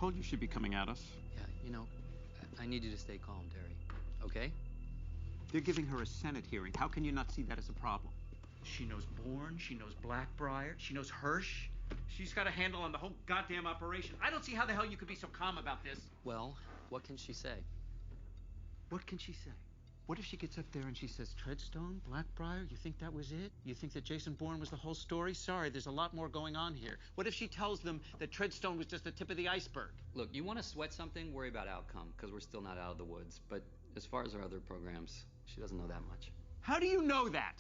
told you she'd be coming at us. Yeah, you know, I need you to stay calm, Terry. Okay? They're giving her a Senate hearing. How can you not see that as a problem? She knows Bourne, she knows Blackbriar, she knows Hirsch. She's got a handle on the whole goddamn operation. I don't see how the hell you could be so calm about this. Well, what can she say? What can she say? What if she gets up there and she says, Treadstone, Blackbriar, you think that was it? You think that Jason Bourne was the whole story? Sorry, there's a lot more going on here. What if she tells them that Treadstone was just the tip of the iceberg? Look, you want to sweat something, worry about outcome, because we're still not out of the woods. But as far as our other programs, she doesn't know that much. How do you know that?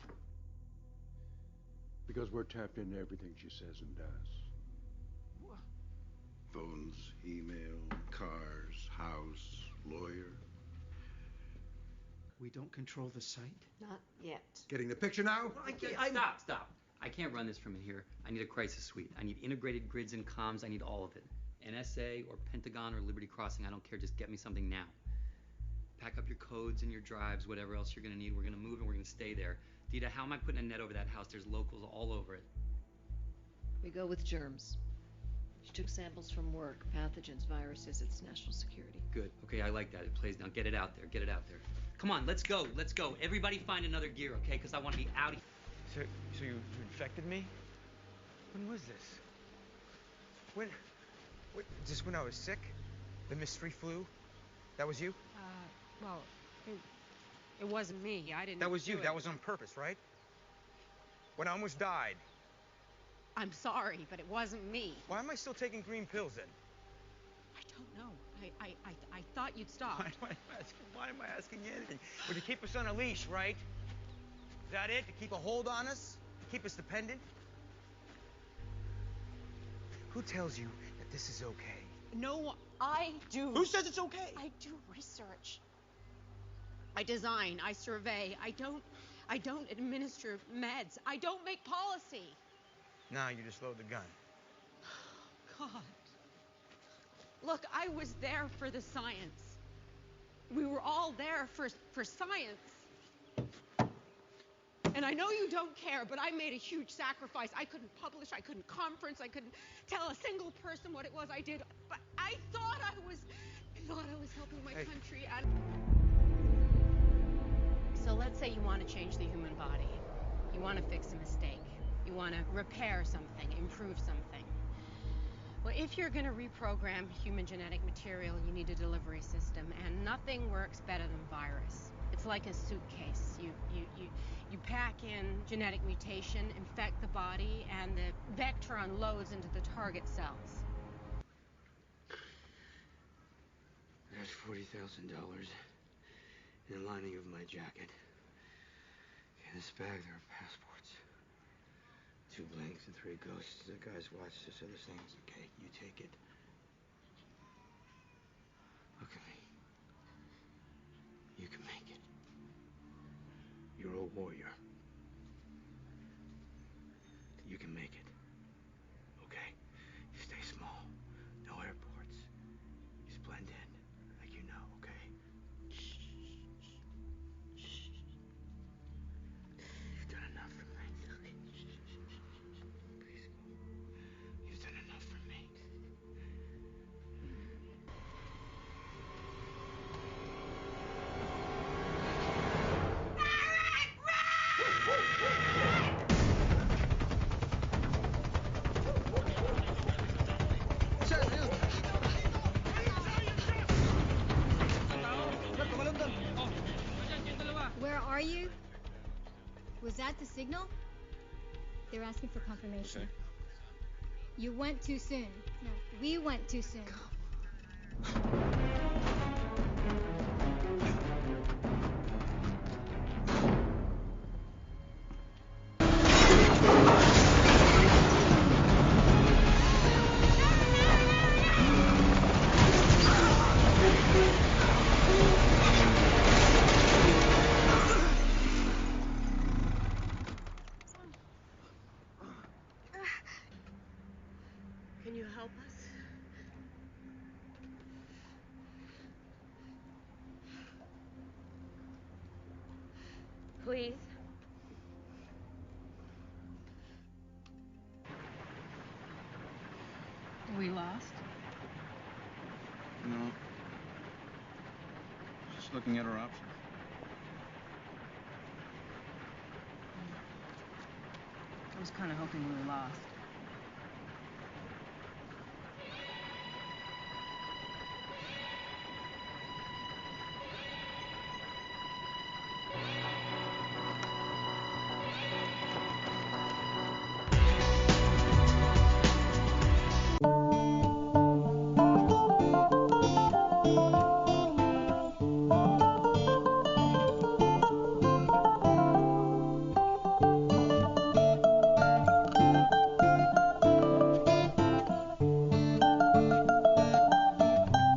Because we're tapped into everything she says and does. What? Phones, email, cars, house, lawyer. We don't control the site? Not yet. Getting the picture now? Stop. I can't run this from in here. I need a crisis suite. I need integrated grids and comms. I need all of it. NSA or Pentagon or Liberty Crossing, I don't care. Just get me something now. Pack up your codes and your drives, whatever else you're going to need. We're going to move and we're going to stay there. Dita, how am I putting a net over that house? There's locals all over it. We go with germs. She took samples from work, pathogens, viruses. It's national security. Good. Okay, I like that. It plays now. Get it out there. Get it out there. Come on, let's go. Let's go. Everybody find another gear, okay? Because I want to be out of here. So you infected me? When was this? When? Just when I was sick? The mystery flu? That was you? Well, it wasn't me. I didn't. That was you. do it. That was on purpose, right? When I almost died. I'm sorry, but it wasn't me. Why am I still taking green pills then? I don't know. I thought you'd stop. Why am I asking you anything? Well, to keep us on a leash, right? Is that it? To keep a hold on us? To keep us dependent? Who tells you that this is okay? No, I do. Who says it's okay? I do research. I design. I survey. I don't administer meds. I don't make policy. Now you just load the gun. God. Look, I was there for the science. We were all there for science. And I know you don't care, but I made a huge sacrifice. I couldn't publish, I couldn't conference, I couldn't tell a single person what it was I did. But I thought I was helping my country. And so let's say you want to change the human body. You want to fix a mistake. You want to repair something, improve something. Well, if you're going to reprogram human genetic material, you need a delivery system, and nothing works better than virus. It's like a suitcase. You pack in genetic mutation, infect the body, and the vector unloads into the target cells. There's $40,000 in the lining of my jacket. In this bag, there are passports. 2 blanks and 3 ghosts. The guy's watch, just other things. Okay, you take it. Look at me. You can make it. You're a warrior. You can make it. Okay? You stay small. No airports. Just blend in, like you know, okay? You've done enough for me. Please go. You've done enough for me. Where are you? Was that the signal? They're asking for confirmation. You went too soon. No, we went too soon. Can you help us? Please? We lost? No. Just looking at our options. I was kind of hoping we were lost.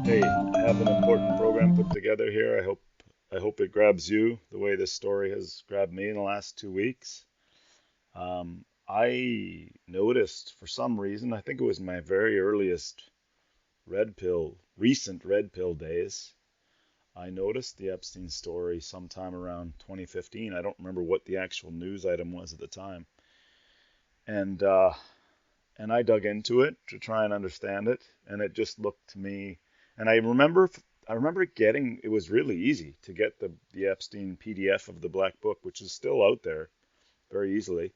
Hey, I have an important program put together here. I hope it grabs you the way this story has grabbed me in the last 2 weeks. I noticed for some reason, I think it was my very earliest recent red pill days, I noticed the Epstein story sometime around 2015. I don't remember what the actual news item was at the time. And I dug into it to try and understand it, and it just looked to me, and I remember getting, it was really easy to get the Epstein PDF of the Black Book, which is still out there very easily.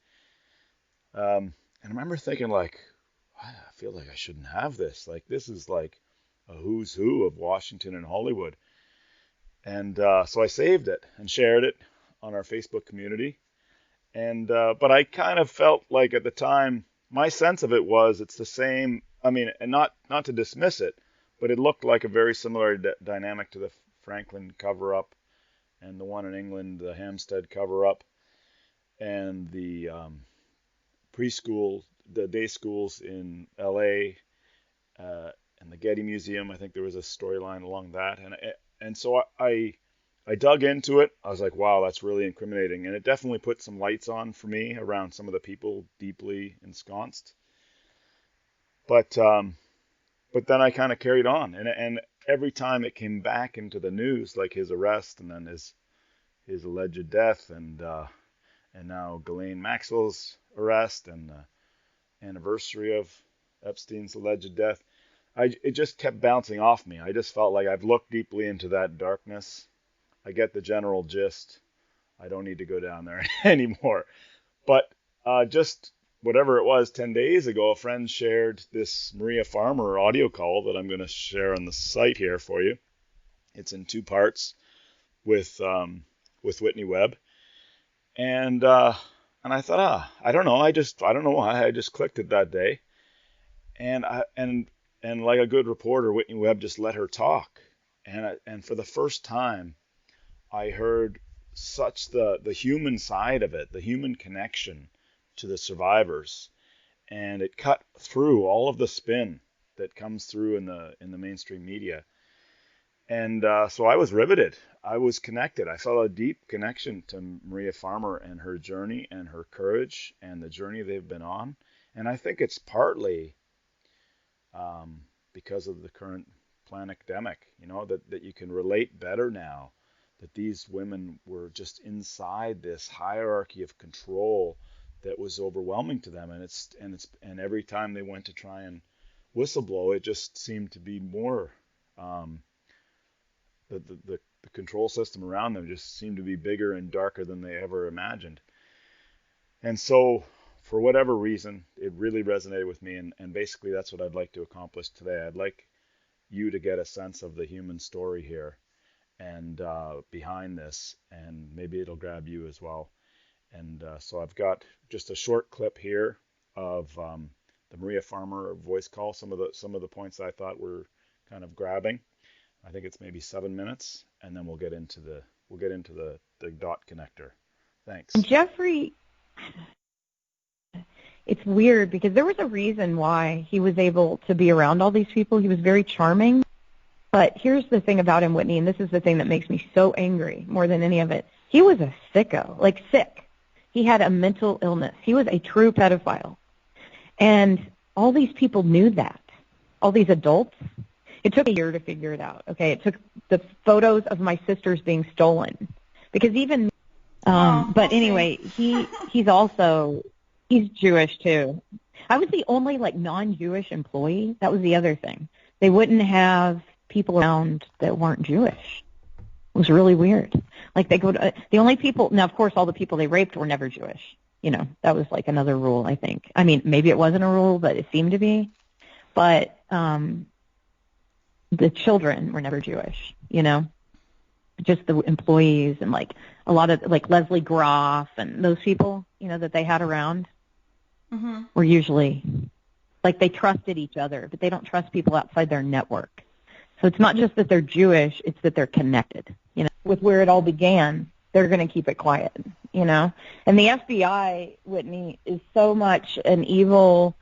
And I remember thinking, like, I feel like I shouldn't have this. Like, this is like a who's who of Washington and Hollywood. And so I saved it and shared it on our Facebook community. And but I kind of felt like at the time, my sense of it was it's the same. I mean, and not to dismiss it, but it looked like a very similar dynamic to the Franklin cover-up and the one in England, the Hampstead cover-up, and the preschool, the day schools in L.A. And the Getty Museum. I think there was a storyline along that, and so I dug into it. I was like, wow, that's really incriminating, and it definitely put some lights on for me around some of the people deeply ensconced. But then I kind of carried on, and every time it came back into the news, like his arrest and then his alleged death, and now Ghislaine Maxwell's arrest and the anniversary of Epstein's alleged death, it just kept bouncing off me. I just felt like I've looked deeply into that darkness. I get the general gist. I don't need to go down there anymore. But just whatever it was, 10 days ago, a friend shared this Maria Farmer audio call that I'm going to share on the site here for you. It's in 2 parts with Whitney Webb. And I thought, I don't know. I don't know why. I just clicked it that day. And like a good reporter, Whitney Webb just let her talk. And for the first time, I heard such the human side of it, the human connection to the survivors, and it cut through all of the spin that comes through in the mainstream media. And so I was riveted. I was connected. I felt a deep connection to Maria Farmer and her journey and her courage and the journey they've been on. And I think it's partly because of the current Planic Demic, that you can relate better now, that these women were just inside this hierarchy of control that was overwhelming to them, and every time they went to try and whistleblow, it just seemed to be more the control system around them just seemed to be bigger and darker than they ever imagined. And so, for whatever reason, it really resonated with me, and basically that's what I'd like to accomplish today. I'd like you to get a sense of the human story here and behind this, and maybe it'll grab you as well. And so I've got just a short clip here of the Maria Farmer voice call. Some of the points I thought were kind of grabbing. I think it's maybe 7 minutes, and then we'll get into the dot connector. Thanks. Jeffrey, it's weird because there was a reason why he was able to be around all these people. He was very charming. But here's the thing about him, Whitney, and this is the thing that makes me so angry more than any of it. He was a sicko, like sick. He had a mental illness. He was a true pedophile. And all these people knew that, all these adults. It took a year to figure it out, okay? It took the photos of my sisters being stolen. Because even, but anyway, he's Jewish too. I was the only, non-Jewish employee. That was the other thing. They wouldn't have people around that weren't Jewish. It was really weird. Like, they go to, the only people, now, of course, all the people they raped were never Jewish. You know, that was like another rule, I think. I mean, maybe it wasn't a rule, but it seemed to be. But the children were never Jewish, you know, just the employees and, like, a lot of, like, Leslie Groff and those people, you know, that they had around were usually, like, they trusted each other, but they don't trust people outside their network. So it's not just that they're Jewish, it's that they're connected, you know. With where it all began, they're going to keep it quiet, you know. And the FBI, Whitney, is so much an evil,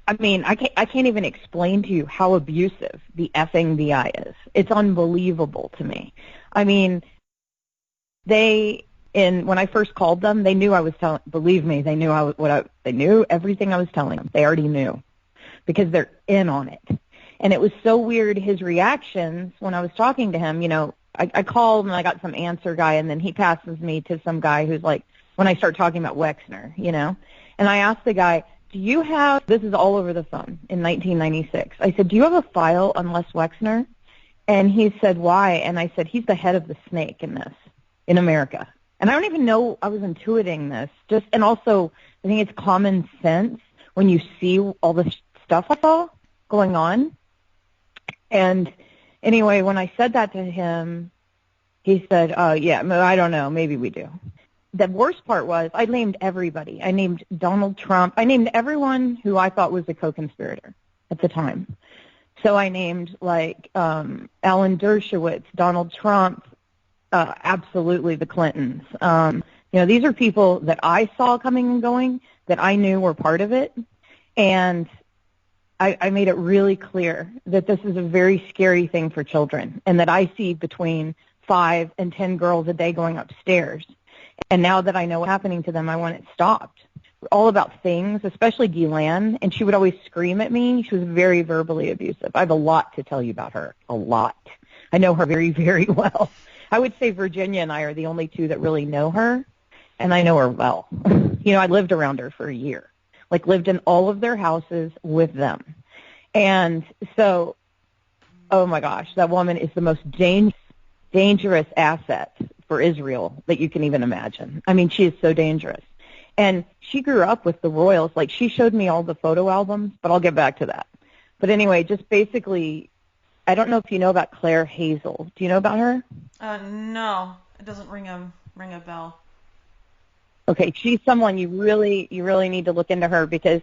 I mean, I can't even explain to you how abusive the FBI is. It's unbelievable to me. I mean, when I first called them, they knew I was telling, believe me, they knew they knew everything I was telling them. They already knew because they're in on it. And it was so weird, his reactions when I was talking to him, you know, I called and I got some answer guy, and then he passes me to some guy who's like, when I start talking about Wexner, you know, and I asked the guy, do you have, this is all over the phone in 1996, I said, do you have a file on Les Wexner? And he said, why? And I said, he's the head of the snake in this, in America. And I don't even know I was intuiting this. Just, and also, I think it's common sense when you see all the stuff I saw going on. And anyway, when I said that to him, he said, yeah, I don't know, maybe we do. The worst part was I named everybody. I named Donald Trump. I named everyone who I thought was a co-conspirator at the time. So I named, like, Alan Dershowitz, Donald Trump, absolutely the Clintons. You know, these are people that I saw coming and going, that I knew were part of it. And I made it really clear that this is a very scary thing for children, and that I see between 5 and 10 girls a day going upstairs. And now that I know what's happening to them, I want it stopped. All about things, especially Ghislaine, and she would always scream at me. She was very verbally abusive. I have a lot to tell you about her, a lot. I know her very, very well. I would say Virginia and I are the only two that really know her, and I know her well. You know, I lived around her for a year, like lived in all of their houses with them. And so, oh my gosh, that woman is the most dangerous asset for Israel that you can even imagine. I mean, she is so dangerous. And she grew up with the royals. Like, she showed me all the photo albums, but I'll get back to that. But anyway, just basically, I don't know if you know about Claire Hazel. Do you know about her? No, it doesn't ring a bell. Okay, she's someone you really need to look into her, because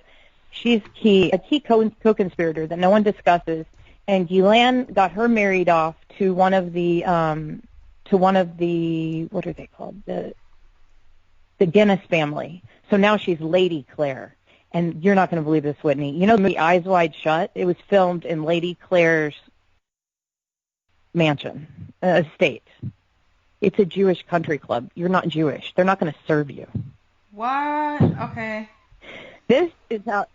she's a key co-conspirator that no one discusses. And Ghislaine got her married off to one of the what are they called? The Guinness family. So now she's Lady Claire. And you're not going to believe this, Whitney. You know the movie Eyes Wide Shut? It was filmed in Lady Claire's mansion, estate. It's a Jewish country club. You're not Jewish. They're not going to serve you. What? Okay. This is how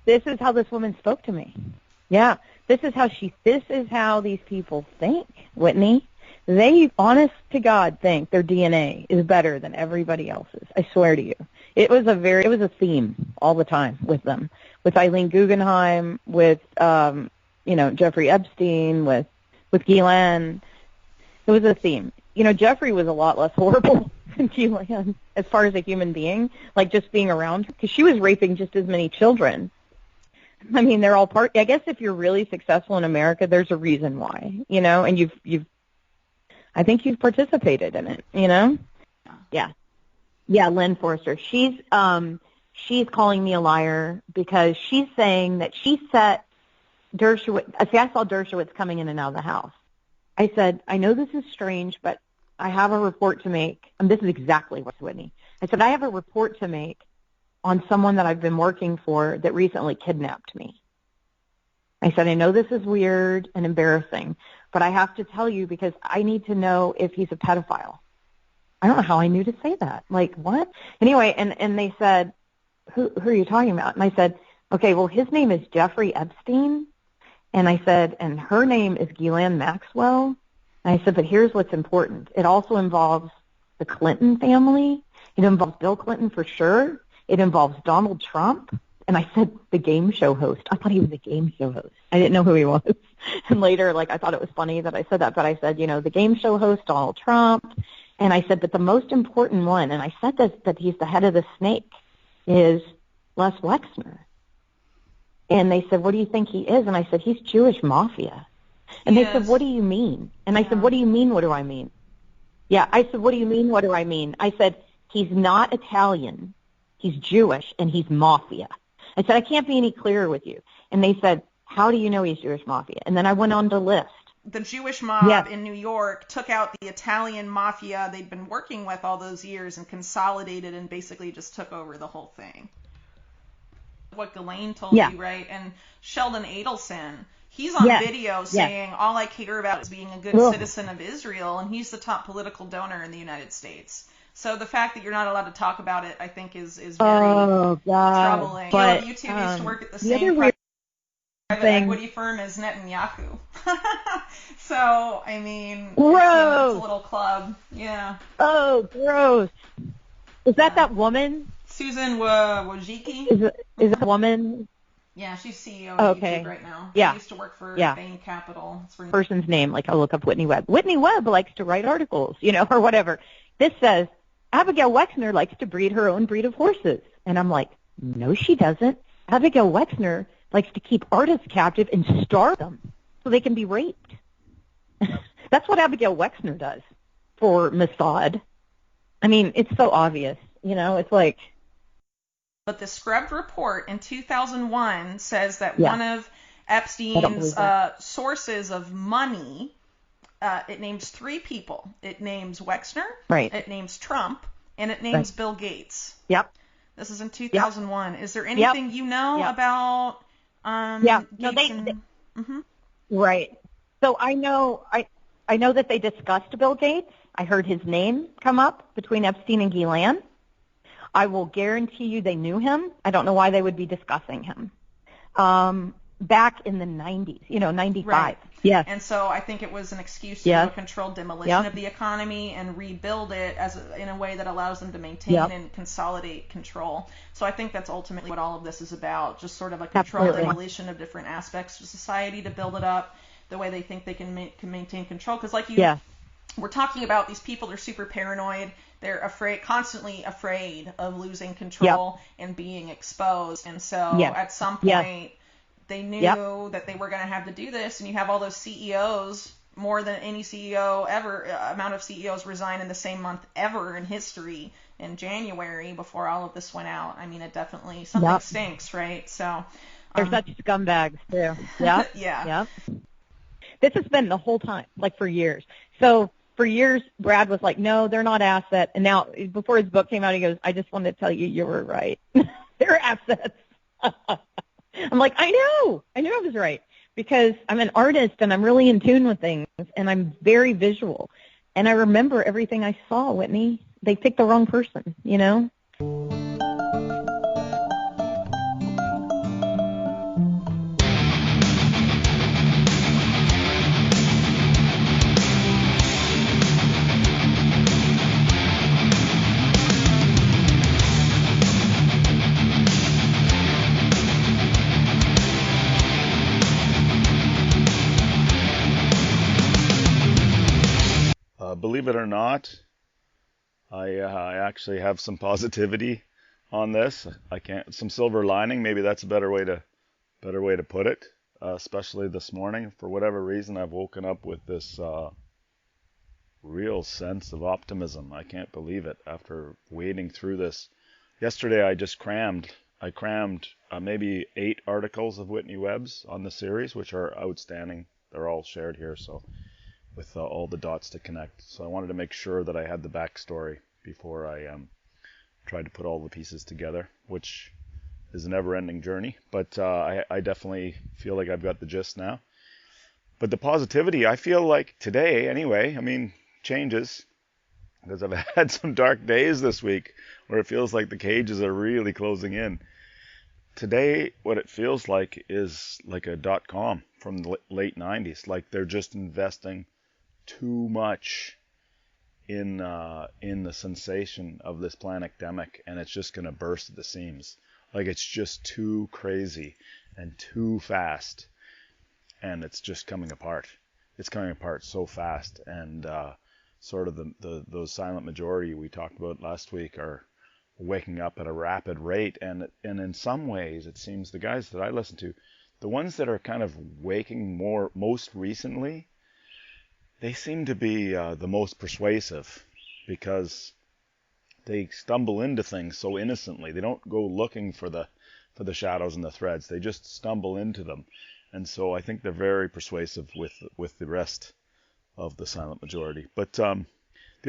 this woman spoke to me. Yeah. This is how these people think, Whitney. They, honest to God, think their DNA is better than everybody else's. I swear to you. It was a theme all the time with them. With Eileen Guggenheim, with Jeffrey Epstein, with Ghislaine. It was a theme. You know, Jeffrey was a lot less horrible than Ghislaine as far as a human being, like just being around her, because she was raping just as many children. I mean, they're all part. I guess if you're really successful in America, there's a reason why, you know, and I think you've participated in it, you know? Yeah. Yeah, Lynn Forrester. She's calling me a liar because she's saying that she set Dershowitz. See, I saw Dershowitz coming in and out of the house. I said, I know this is strange, but I have a report to make. And this is exactly what's Whitney. I said, I have a report to make on someone that I've been working for that recently kidnapped me. I said, I know this is weird and embarrassing, but I have to tell you because I need to know if he's a pedophile. I don't know how I knew to say that. Like, what? Anyway, and they said, who are you talking about? And I said, okay, well, his name is Jeffrey Epstein. And I said, and her name is Ghislaine Maxwell. And I said, but here's what's important. It also involves the Clinton family. It involves Bill Clinton for sure. It involves Donald Trump. And I said, the game show host. I thought he was a game show host. I didn't know who he was. And later, like, I thought it was funny that I said that, but I said, you know, the game show host, Donald Trump. And I said, but the most important one, and I said this, that he's the head of the snake, is Les Wexner. And they said, what do you think he is? And I said, he's Jewish mafia. And they said, what do you mean? And I said, what do you mean, what do I mean? Yeah, I said, what do you mean, what do I mean? I said, he's not Italian, he's Jewish, and he's mafia. I said, I can't be any clearer with you. And they said, how do you know he's Jewish mafia? And then I went on to list. The Jewish mob in New York took out the Italian mafia they'd been working with all those years and consolidated and basically just took over the whole thing. What Ghislaine told you, right? And Sheldon Adelson, he's on video saying, all I care about is being a good citizen of Israel, and he's the top political donor in the United States. So the fact that you're not allowed to talk about it, I think, is very troubling. But, you two used to work at the same private equity firm as Netanyahu. So, I mean, it's a little club. Yeah. Oh, gross. Is that woman? Susan Wojcicki? Is it a woman? Yeah, she's CEO of YouTube right now. She used to work for Bain Capital. It's for person's name, like I'll look up Whitney Webb. Whitney Webb likes to write articles, you know, or whatever. This says, Abigail Wexner likes to breed her own breed of horses. And I'm like, no, she doesn't. Abigail Wexner likes to keep artists captive and starve them so they can be raped. That's what Abigail Wexner does for Mossad. I mean, it's so obvious, you know, it's like. But the Scrubbed report in 2001 says that one of Epstein's sources of money, it names 3 people. It names Wexner, it names Trump, and it names Bill Gates. Yep. This is in 2001. Is there anything you know about Gates Right. So I know that they discussed Bill Gates. I heard his name come up between Epstein and Ghislaine. I will guarantee you they knew him. I don't know why they would be discussing him. Back in the 90s, 95. Right. Yes. And so I think it was an excuse to do a controlled demolition of the economy and rebuild it in a way that allows them to maintain and consolidate control. So I think that's ultimately what all of this is about, just sort of a controlled demolition of different aspects of society to build it up the way they think they can maintain control. Because we're talking about, these people are super paranoid. They're constantly afraid of losing control and being exposed. And so at some point, they knew that they were going to have to do this. And you have all those CEOs, more than any CEO ever, amount of CEOs resign in the same month ever in history in January before all of this went out. I mean, it definitely, something stinks, right? So they're such scumbags, too. Yeah. This has been the whole time, like for years. So for years, Brad was like, no, they're not assets. And now, before his book came out, he goes, I just wanted to tell you were right. They're assets. I'm like, I knew I was right, because I'm an artist and I'm really in tune with things and I'm very visual. And I remember everything I saw, Whitney. They picked the wrong person, you know? Believe it or not, I actually have some positivity on this. Some silver lining. Maybe that's a better way to put it. Especially this morning, for whatever reason, I've woken up with this real sense of optimism. I can't believe it after wading through this. Yesterday, I crammed maybe 8 articles of Whitney Webb's on the series, which are outstanding. They're all shared here, so. With all the dots to connect. So I wanted to make sure that I had the backstory before I tried to put all the pieces together, which is a never-ending journey. But I definitely feel like I've got the gist now. But the positivity, I feel like today, anyway, I mean, changes. Because I've had some dark days this week where it feels like the cages are really closing in. Today, what it feels like is like a .com from the late 90s. Like they're just investing too much in the sensation of this Planic Demic, and it's just going to burst at the seams. Like, it's just too crazy and too fast, and it's just coming apart. It's coming apart so fast, and sort of those silent majority we talked about last week are waking up at a rapid rate, and in some ways it seems the guys that I listen to, the ones that are kind of waking most recently, they seem to be the most persuasive, because they stumble into things so innocently. They don't go looking for the shadows and the threads. They just stumble into them. And so I think they're very persuasive with the rest of the silent majority. But the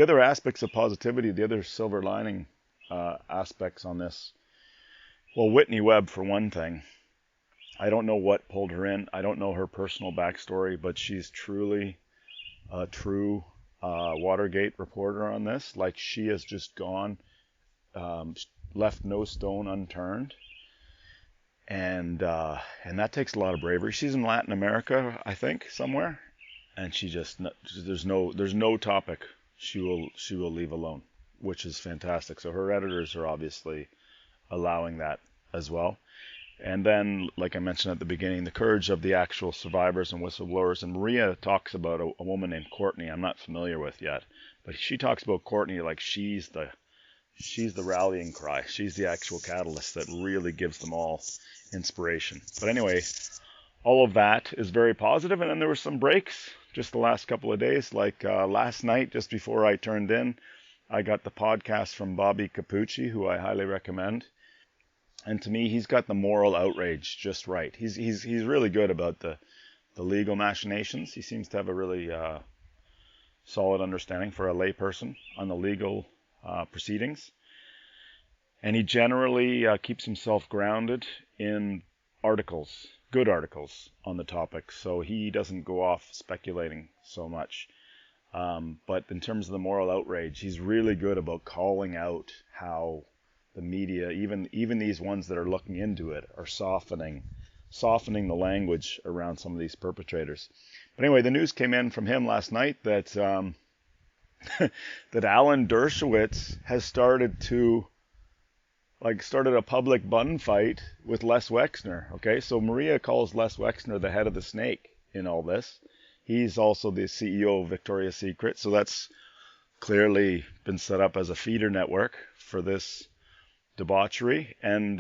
other aspects of positivity, the other silver lining aspects on this, well, Whitney Webb, for one thing. I don't know what pulled her in. I don't know her personal backstory, but she's truly a true Watergate reporter on this. Like, she has just gone, left no stone unturned, and that takes a lot of bravery. She's in Latin America, I think, somewhere, and she just, there's no topic she will leave alone, which is fantastic. So her editors are obviously allowing that as well. And then, like I mentioned at the beginning, the courage of the actual survivors and whistleblowers. And Maria talks about a woman named Courtney I'm not familiar with yet, but she talks about Courtney like she's the rallying cry. She's the actual catalyst that really gives them all inspiration. But anyway, all of that is very positive. And then there were some breaks just the last couple of days. Like last night, just before I turned in, I got the podcast from Bobby Capucci, who I highly recommend. And to me, he's got the moral outrage just right. He's really good about the legal machinations. He seems to have a really solid understanding for a layperson on the legal proceedings. And he generally keeps himself grounded in articles, good articles on the topic. So he doesn't go off speculating so much. But in terms of the moral outrage, he's really good about calling out how the media, even these ones that are looking into it, are softening the language around some of these perpetrators. But anyway, the news came in from him last night that that Alan Dershowitz has started a public bun fight with Les Wexner. Okay, so Maria calls Les Wexner the head of the snake in all this. He's also the CEO of Victoria's Secret, so that's clearly been set up as a feeder network for this debauchery. And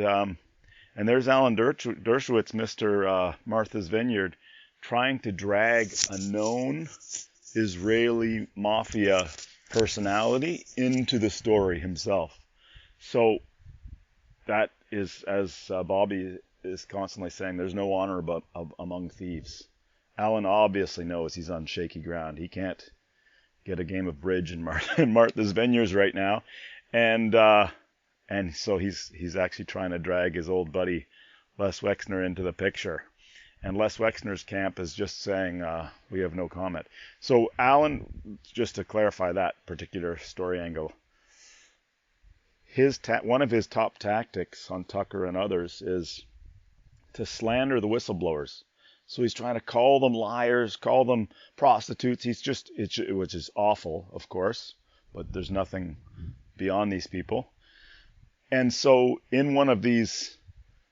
there's Alan Dershowitz, Mr. Martha's Vineyard, trying to drag a known Israeli mafia personality into the story himself. So that is, as Bobby is constantly saying, there's no honor among thieves. Alan obviously knows he's on shaky ground. He can't get a game of bridge in Martha's Vineyards right now. And so he's actually trying to drag his old buddy Les Wexner into the picture. And Les Wexner's camp is just saying, we have no comment. So Alan, just to clarify that particular story angle, one of his top tactics on Tucker and others is to slander the whistleblowers. So he's trying to call them liars, call them prostitutes. Which is awful, of course, but there's nothing beyond these people. And so in one of these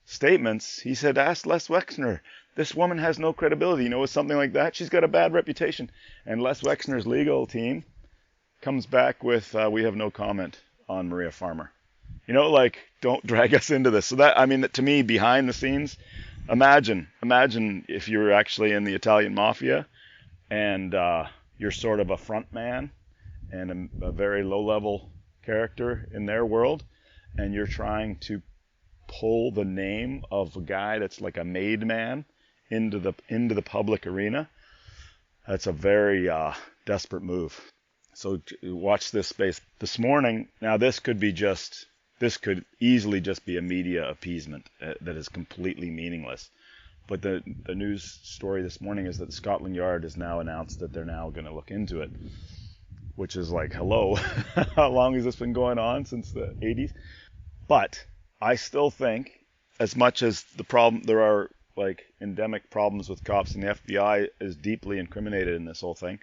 statements, he said, ask Les Wexner. This woman has no credibility. With something like that, she's got a bad reputation. And Les Wexner's legal team comes back with, we have no comment on Maria Farmer. Don't drag us into this. So to me, behind the scenes, imagine if you're actually in the Italian mafia and you're sort of a front man and a very low-level character in their world, and you're trying to pull the name of a guy that's like a made man into the public arena. That's a very desperate move. So watch this space. This morning, now this could easily just be a media appeasement that is completely meaningless. But the news story this morning is that Scotland Yard has now announced that they're now going to look into it, which is like, hello, how long has this been going on? Since the 80s? But I still think, as much as there are like endemic problems with cops, and the FBI is deeply incriminated in this whole thing,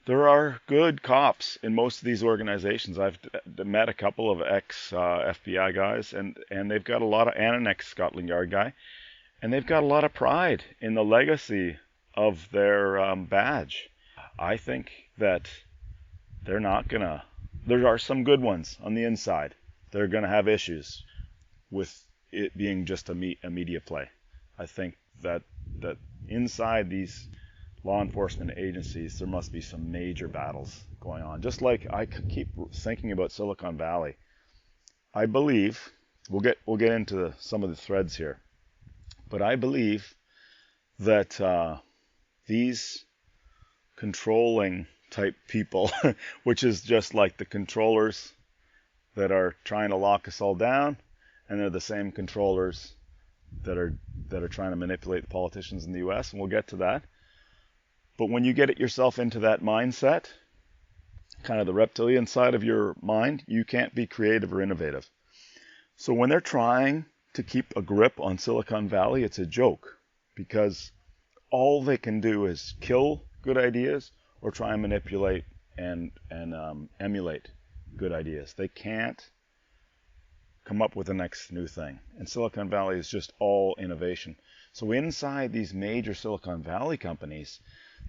There are good cops in most of these organizations. I've met a couple of ex-FBI guys, and they've got a lot of, and an ex-Scotland Yard guy, and they've got a lot of pride in the legacy of their badge. I think that they're not gonna. There are some good ones on the inside. They're gonna have issues with it being just a media play. I think that inside these law enforcement agencies, there must be some major battles going on. Just like I keep thinking about Silicon Valley. I believe we'll get into some of the threads here, but I believe that these controlling type people, which is just like the controllers that are trying to lock us all down, and they're the same controllers that are trying to manipulate the politicians in the U.S., and we'll get to that. But when you get yourself into that mindset, kind of the reptilian side of your mind, you can't be creative or innovative. So when they're trying to keep a grip on Silicon Valley, it's a joke, because all they can do is kill good ideas or try and manipulate and emulate good ideas. They can't come up with the next new thing. And Silicon Valley is just all innovation. So inside these major Silicon Valley companies,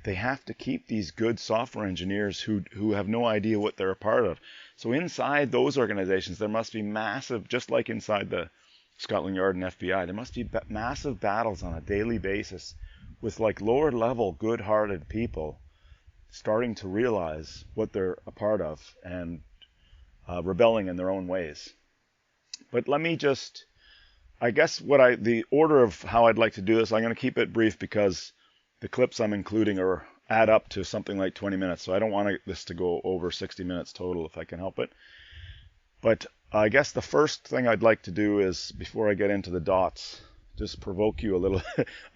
they have to keep these good software engineers who have no idea what they're a part of. So inside those organizations, there must be massive, just like inside the Scotland Yard and FBI, there must be massive battles on a daily basis with like lower level, good-hearted people starting to realize what they're a part of and rebelling in their own ways. But let me just, I guess the order of how I'd like to do this, I'm going to keep it brief because the clips I'm including add up to something like 20 minutes. So I don't want this to go over 60 minutes total if I can help it. But I guess the first thing I'd like to do is, before I get into the dots, just provoke you a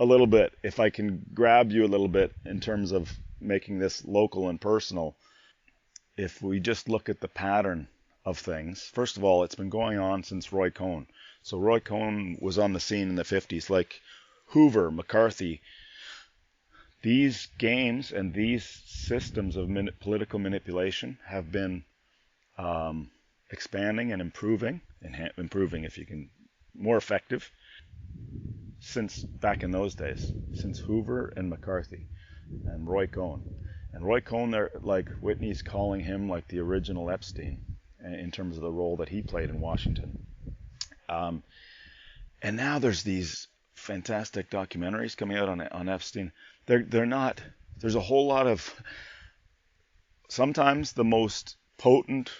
little bit. If I can grab you a little bit in terms of making this local and personal. If we just look at the pattern of things, first of all, it's been going on since Roy Cohn. So Roy Cohn was on the scene in the 50s, like Hoover, McCarthy. These games and these systems of political manipulation have been expanding and improving if you can, more effective since back in those days, since Hoover and McCarthy and Roy Cohn. And Roy Cohn, like Whitney's calling him like the original Epstein in terms of the role that he played in Washington. And now there's these fantastic documentaries coming out on Epstein. They're not. There's a whole lot of. Sometimes the most potent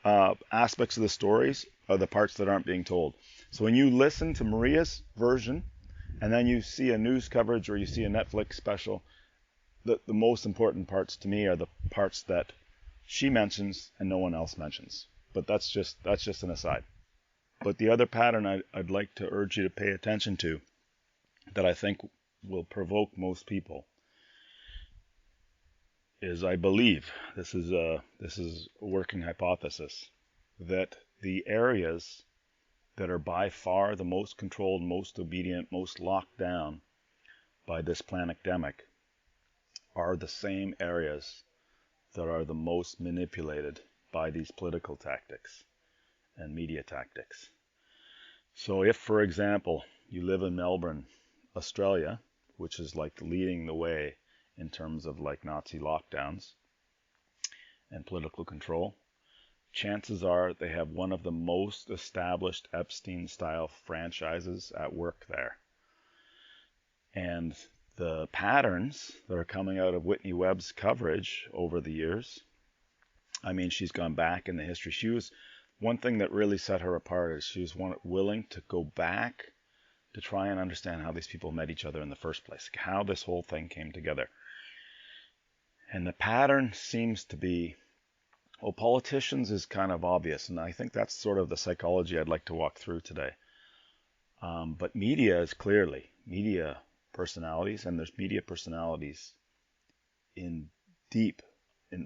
aspects of the stories are the parts that aren't being told. So when you listen to Maria's version, and then you see a news coverage or you see a Netflix special, the most important parts to me are the parts that she mentions and no one else mentions. But that's just an aside. But the other pattern I'd like to urge you to pay attention to, that I think will provoke most people, is I believe, this is a working hypothesis, that the areas that are by far the most controlled, most obedient, most locked down by this Planic Demic are the same areas that are the most manipulated by these political tactics and media tactics. So if, for example, you live in Melbourne, Australia, which is like leading the way in terms of like Nazi lockdowns and political control, chances are they have one of the most established Epstein-style franchises at work there. And the patterns that are coming out of Whitney Webb's coverage over the years, I mean, she's gone back in the history. One thing that really set her apart is she was willing to go back to try and understand how these people met each other in the first place, how this whole thing came together. And the pattern seems to be, well, politicians is kind of obvious, and I think that's sort of the psychology I'd like to walk through today. But media is clearly media personalities, and there's media personalities in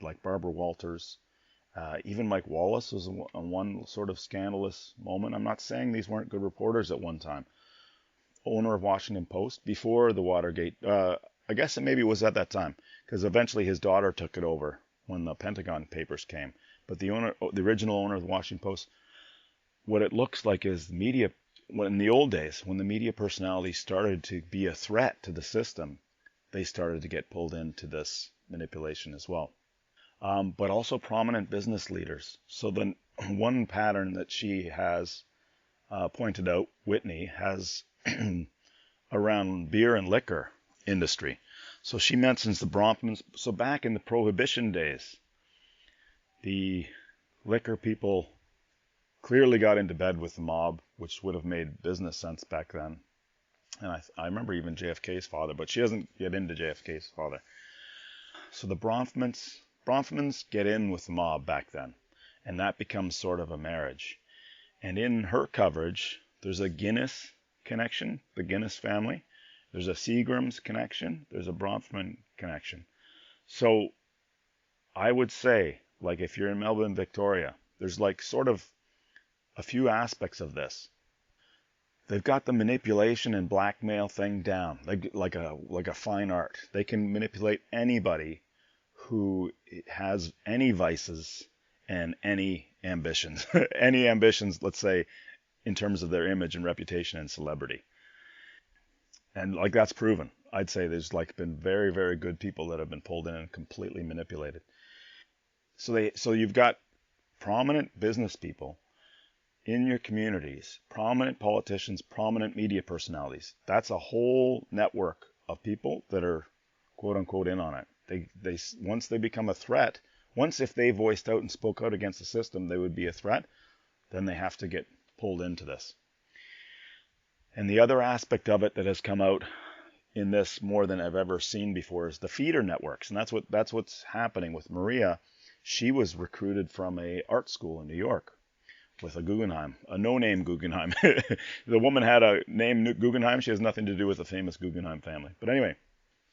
like Barbara Walters. Even Mike Wallace was on one sort of scandalous moment. I'm not saying these weren't good reporters at one time. Owner of Washington Post before the Watergate, I guess it maybe was at that time, because eventually his daughter took it over when the Pentagon Papers came. But the original owner of the Washington Post, what it looks like is the media, in the old days, when the media personalities started to be a threat to the system, they started to get pulled into this manipulation as well. But also prominent business leaders. So the one pattern that she has pointed out, Whitney, has around beer and liquor industry. So she mentions the Bronfmans. So back in the Prohibition days, the liquor people clearly got into bed with the mob, which would have made business sense back then. And I remember even JFK's father, but she doesn't get into JFK's father. So the Bronfmans get in with the mob back then, and that becomes sort of a marriage. And in her coverage, there's a Guinness connection, the Guinness family. There's a Seagrams connection. There's a Bronfman connection. So I would say, like if you're in Melbourne, Victoria, there's like sort of a few aspects of this. They've got the manipulation and blackmail thing down, like a fine art. They can manipulate anybody who has any vices and any ambitions. Any ambitions, let's say, in terms of their image and reputation and celebrity. And like that's proven. I'd say there's like been very, very good people that have been pulled in and completely manipulated. So you've got prominent business people in your communities, prominent politicians, prominent media personalities. That's a whole network of people that are quote unquote in on it. They once they become a threat, once if they voiced out and spoke out against the system, they would be a threat, then they have to get pulled into this. And the other aspect of it that has come out in this more than I've ever seen before is the feeder networks. And that's what's happening with Maria. She was recruited from a art school in New York with a Guggenheim, a no-name Guggenheim. The woman had a name Guggenheim. She has nothing to do with the famous Guggenheim family. But anyway,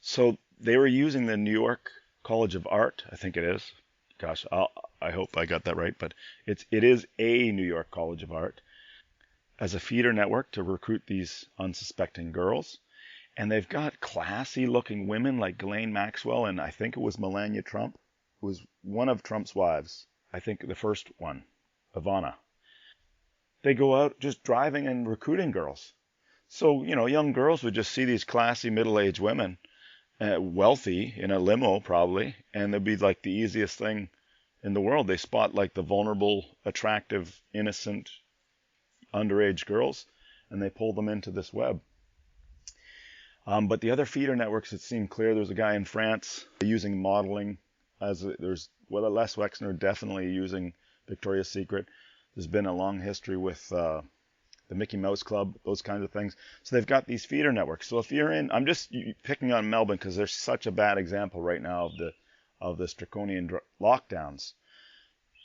so they were using the New York College of Art, I think it is. Gosh, I hope I got that right. But it is a New York College of Art as a feeder network to recruit these unsuspecting girls. And they've got classy looking women like Ghislaine Maxwell, and I think it was Melania Trump, who was one of Trump's wives. I think the first one, Ivana. They go out just driving and recruiting girls. So, young girls would just see these classy middle-aged women, wealthy, in a limo probably, and it'd be like the easiest thing in the world. They spot like the vulnerable, attractive, innocent, underage girls, and they pull them into this web. But the other feeder networks, it seemed clear. There's a guy in France using modeling. Les Wexner definitely using Victoria's Secret. There's been a long history with the Mickey Mouse Club, those kinds of things. So they've got these feeder networks. So if you're in, I'm just picking on Melbourne because there's such a bad example right now of the draconian lockdowns.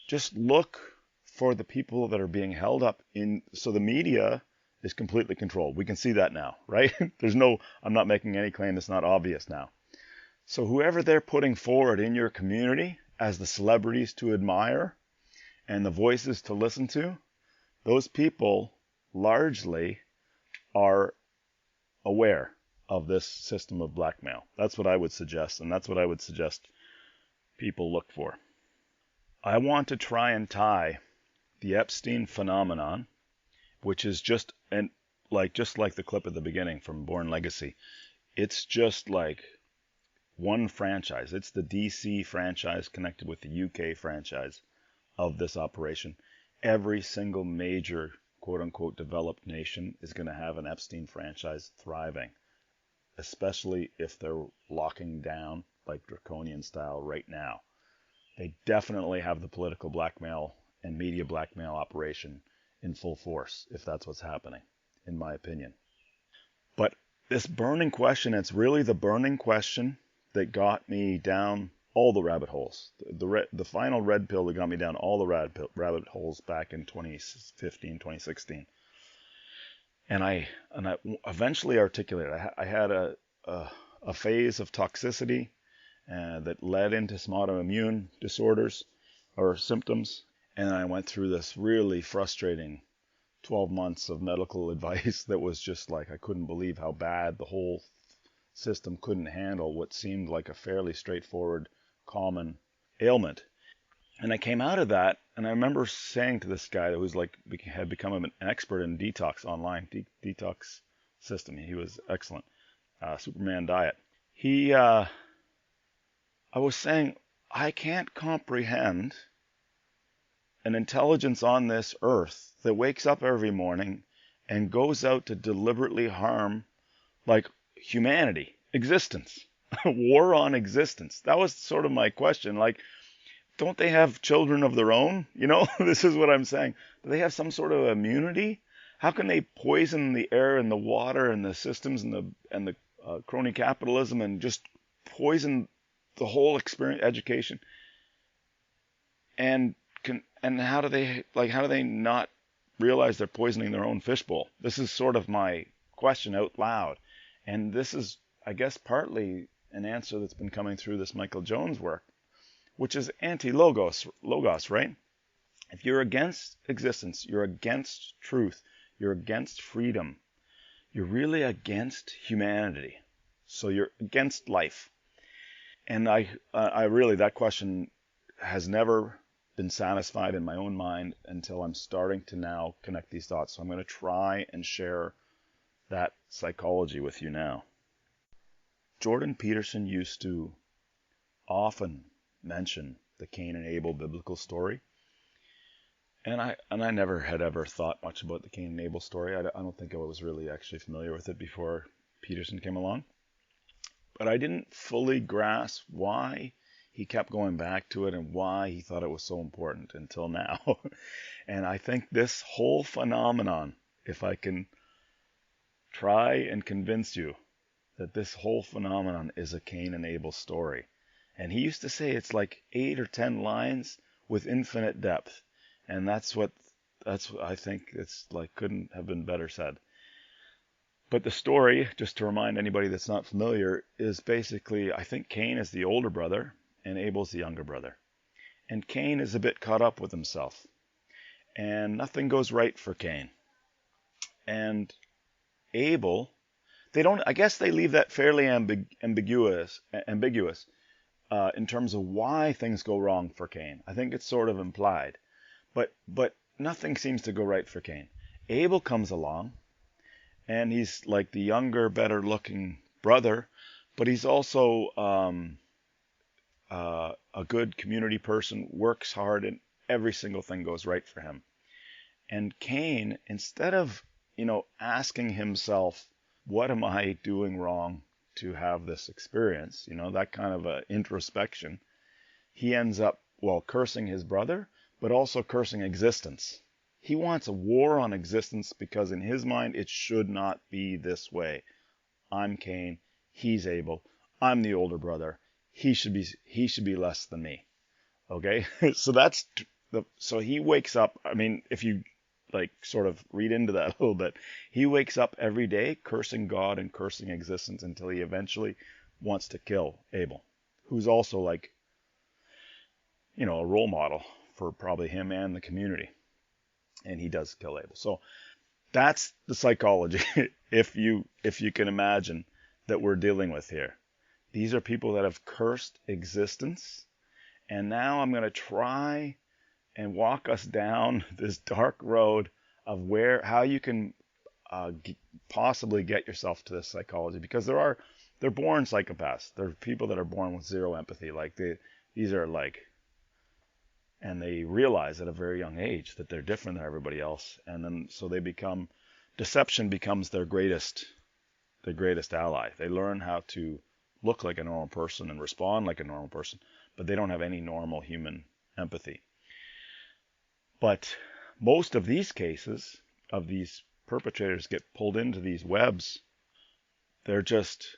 Just look for the people that are being held up in. So the media is completely controlled. We can see that now, right? I'm not making any claim that's not obvious now. So whoever they're putting forward in your community as the celebrities to admire and the voices to listen to, those people largely are aware of this system of blackmail. That's what I would suggest, and that's what I would suggest people look for. I want to try and tie the Epstein phenomenon, which is just like the clip at the beginning from Bourne Legacy. It's just like one franchise. It's the DC franchise connected with the UK franchise of this operation. Every single major quote-unquote developed nation is going to have an Epstein franchise thriving, especially if they're locking down like draconian style right now. They definitely have the political blackmail and media blackmail operation in full force, if that's what's happening, in my opinion. But this burning question, it's really the burning question that got me down all the rabbit holes. The final red pill that got me down all the rabbit holes back in 2015, 2016. And I eventually articulated. I had a phase of toxicity that led into some autoimmune disorders or symptoms. And I went through this really frustrating 12 months of medical advice that was just like, I couldn't believe how bad the whole system couldn't handle what seemed like a fairly straightforward common ailment. And I came out of that, and I remember saying to this guy that was like had become an expert in detox online, detox system. He was excellent. Superman diet. I was saying, I can't comprehend an intelligence on this earth that wakes up every morning and goes out to deliberately harm, like, humanity, existence, war on existence. That was sort of my question. Like, don't they have children of their own? You know, this is what I'm saying. Do they have some sort of immunity? How can they poison the air and the water and the systems and the crony capitalism and just poison the whole experience, education? And how do they not realize they're poisoning their own fishbowl? This is sort of my question out loud. And this is, I guess, partly an answer that's been coming through this Michael Jones work, which is anti-logos, right? If you're against existence, you're against truth, you're against freedom, you're really against humanity. So you're against life. And I really, that question has never been satisfied in my own mind until I'm starting to now connect these dots. So I'm going to try and share that psychology with you now. Jordan Peterson used to often mention the Cain and Abel biblical story. And I never had ever thought much about the Cain and Abel story. I don't think I was really actually familiar with it before Peterson came along. But I didn't fully grasp why he kept going back to it and why he thought it was so important until now. And I think this whole phenomenon, if I can try and convince you that this whole phenomenon is a Cain and Abel story. And he used to say it's like 8 or 10 lines with infinite depth. And that's I think it's like couldn't have been better said. But the story, just to remind anybody that's not familiar, is basically, I think Cain is the older brother and Abel's the younger brother. And Cain is a bit caught up with himself. And nothing goes right for Cain. And Abel, I guess they leave that fairly ambiguous in terms of why things go wrong for Cain. I think it's sort of implied. But nothing seems to go right for Cain. Abel comes along, and he's like the younger, better-looking brother, but he's also a good community person, works hard, and every single thing goes right for him. And Cain, instead of, asking himself, what am I doing wrong to have this experience, that kind of a introspection, he ends up, cursing his brother, but also cursing existence. He wants a war on existence because in his mind it should not be this way. I'm Cain, he's Abel, I'm the older brother, he should be less than me. Okay? So he wakes up, if you sort of read into that a little bit, he wakes up every day cursing God and cursing existence until he eventually wants to kill Abel, who's also a role model for probably him and the community. And he does kill Abel. So that's the psychology, if you can imagine, that we're dealing with here. These are people that have cursed existence. And now I'm going to try and walk us down this dark road of how you can possibly get yourself to this psychology. Because they're born psychopaths. They're people that are born with zero empathy. And they realize at a very young age that they're different than everybody else. And then so deception becomes their greatest ally. They learn how to look like a normal person and respond like a normal person, but they don't have any normal human empathy. But most of these cases of these perpetrators get pulled into these webs. They're just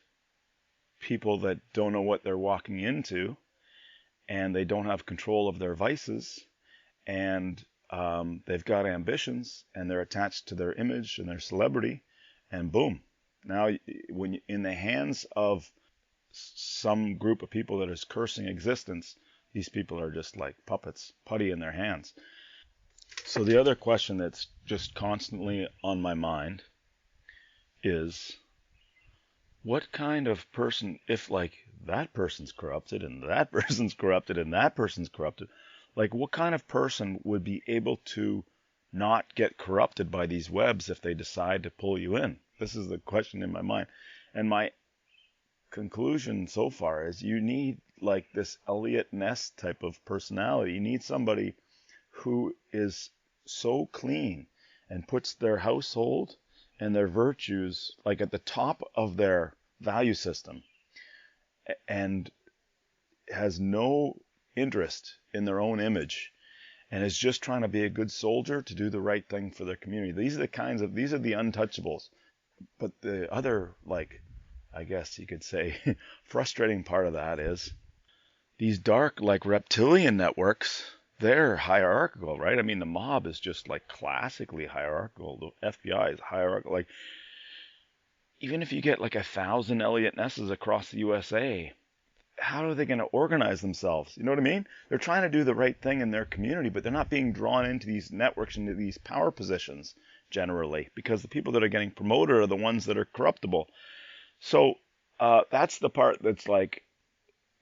people that don't know what they're walking into, and they don't have control of their vices, and they've got ambitions, and they're attached to their image and their celebrity, and boom. Now, when in the hands of some group of people that is cursing existence, these people are just like puppets, putty in their hands. So the other question that's just constantly on my mind is, what kind of person, if like that person's corrupted and that person's corrupted and that person's corrupted, like what kind of person would be able to not get corrupted by these webs if they decide to pull you in? This is the question in my mind. And my conclusion so far is you need like this Elliot Ness type of personality. You need somebody who is so clean and puts their household and their virtues like at the top of their value system and has no interest in their own image and is just trying to be a good soldier to do the right thing for their community. These are the untouchables. But the other, like, I guess you could say, frustrating part of that is these dark, like, reptilian networks, they're hierarchical, right? I mean, the mob is just, like, classically hierarchical. The FBI is hierarchical. Like, even if you get, like, 1,000 Elliot Nesses across the USA, how are they going to organize themselves? You know what I mean? They're trying to do the right thing in their community, but they're not being drawn into these networks, into these power positions generally, because the people that are getting promoted are the ones that are corruptible. So that's the part that's like,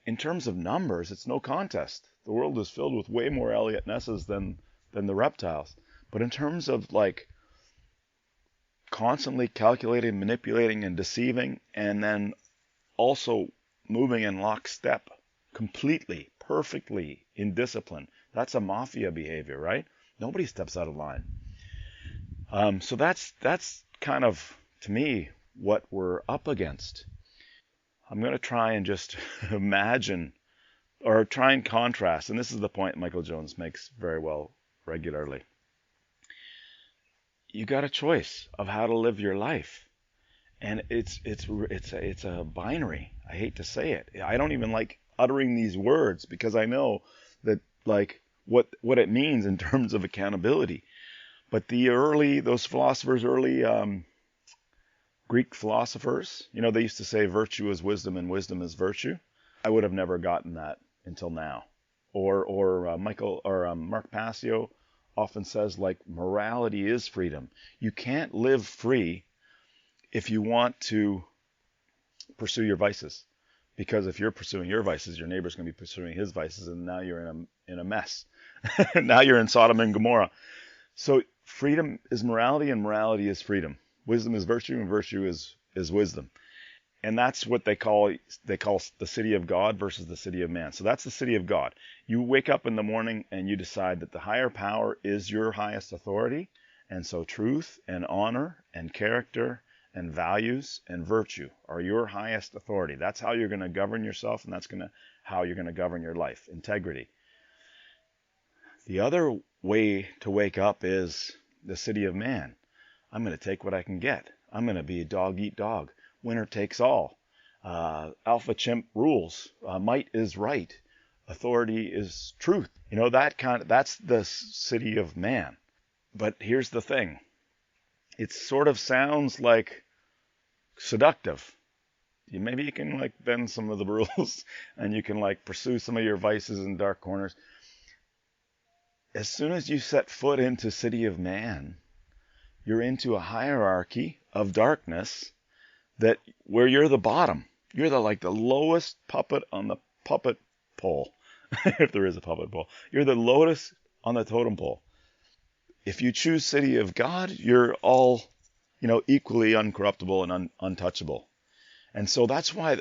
in terms of numbers, it's no contest. The world is filled with way more Elliot Nesses than the reptiles. But in terms of like constantly calculating, manipulating, and deceiving, and then also moving in lockstep, completely, perfectly in discipline, that's a mafia behavior, right? Nobody steps out of line. So that's kind of, to me, what we're up against. I'm going to try and just imagine, or try and contrast, and this is the point Michael Jones makes very well regularly. You got a choice of how to live your life, and it's a binary. I hate to say it. I don't even like uttering these words because I know that like what it means in terms of accountability. But those philosophers, early Greek philosophers, they used to say virtue is wisdom and wisdom is virtue. I would have never gotten that until now. Or Mark Passio often says, like, morality is freedom. You can't live free if you want to pursue your vices. Because if you're pursuing your vices, your neighbor's going to be pursuing his vices, and now you're in a mess. Now you're in Sodom and Gomorrah. So freedom is morality, and morality is freedom. Wisdom is virtue, and virtue is wisdom. And that's what they call the city of God versus the city of man. So that's the city of God. You wake up in the morning and you decide that the higher power is your highest authority. And so truth and honor and character and values and virtue are your highest authority. That's how you're going to govern yourself, and that's how you're going to govern your life. Integrity. The other way to wake up is the city of man. I'm going to take what I can get. I'm going to be a dog eat dog. Winner takes all. Alpha chimp rules. Might is right. Authority is truth. That's the city of man. But here's the thing. It sort of sounds like seductive. Maybe you can like bend some of the rules and you can like pursue some of your vices in dark corners. As soon as you set foot into city of man, you're into a hierarchy of darkness where you're the bottom. You're the lowest puppet on the puppet pole. If there is a puppet pole. You're the lowest on the totem pole. If you choose city of God, you're all, equally uncorruptible and untouchable. And so that's why,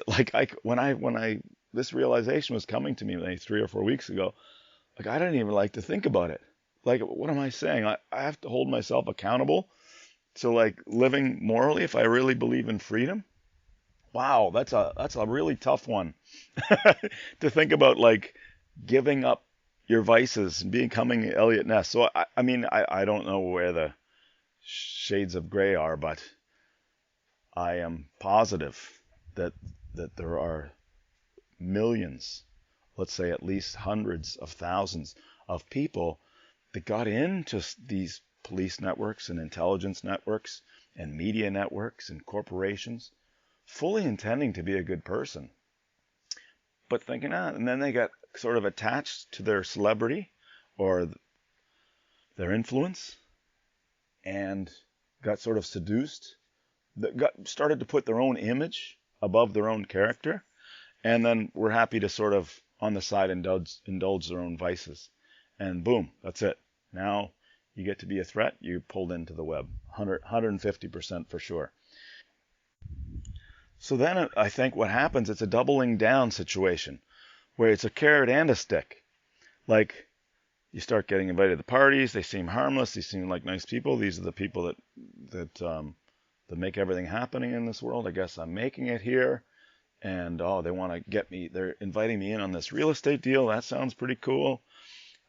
when this realization was coming to me like 3 or 4 weeks ago, like I didn't even like to think about it. Like, what am I saying? I have to hold myself accountable to like living morally if I really believe in freedom. Wow, that's a really tough one to think about, like giving up your vices and becoming Elliot Ness. So I don't know where the shades of gray are, but I am positive that there are millions, let's say at least hundreds of thousands of people that got into these police networks and intelligence networks and media networks and corporations fully intending to be a good person, but thinking, and then they got sort of attached to their celebrity or their influence and got sort of seduced, started to put their own image above their own character, and then we're happy to sort of on the side indulge their own vices. And boom, that's it. Now you get to be a threat, you're pulled into the web. 150% for sure. So then I think what happens, it's a doubling down situation where it's a carrot and a stick. Like, you start getting invited to parties, they seem harmless, they seem like nice people. These are the people that make everything happening in this world. I guess I'm making it here. And, they want to get me, they're inviting me in on this real estate deal. That sounds pretty cool.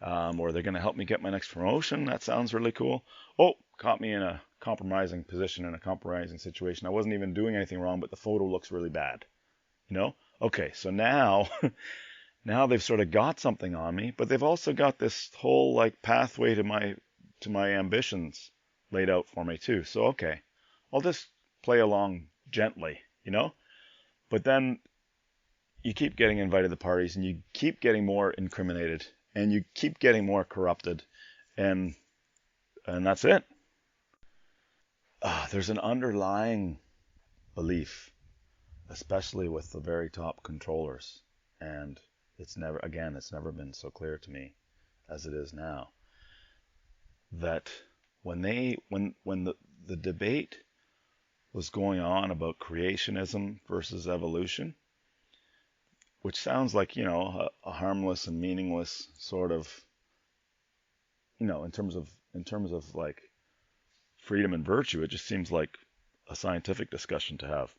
Or they're going to help me get my next promotion. That sounds really cool. Oh, caught me in a compromising position, in a compromising situation. I wasn't even doing anything wrong, but the photo looks really bad. Okay, so now, now they've sort of got something on me, but they've also got this whole like pathway to my ambitions laid out for me too. So, okay, I'll just play along gently, But then you keep getting invited to parties and you keep getting more incriminated and you keep getting more corrupted and that's it. There's an underlying belief, especially with the very top controllers, and it's never been so clear to me as it is now, that when the debate was going on about creationism versus evolution, which sounds like, a harmless and meaningless sort of, in terms of like freedom and virtue, it just seems like a scientific discussion to have.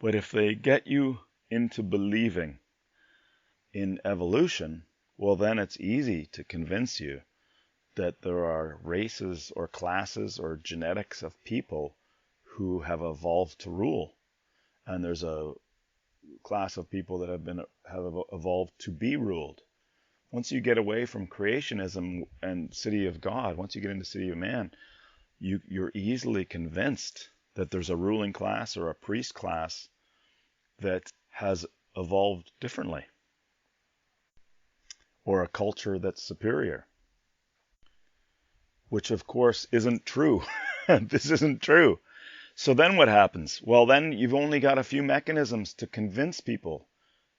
But if they get you into believing in evolution, well, then it's easy to convince you that there are races or classes or genetics of people who have evolved to rule. And there's a class of people that have evolved to be ruled. Once you get away from creationism and City of God, once you get into City of Man, you're easily convinced that there's a ruling class or a priest class that has evolved differently, or a culture that's superior, which of course isn't true. This isn't true. So then what happens? Well, then you've only got a few mechanisms to convince people.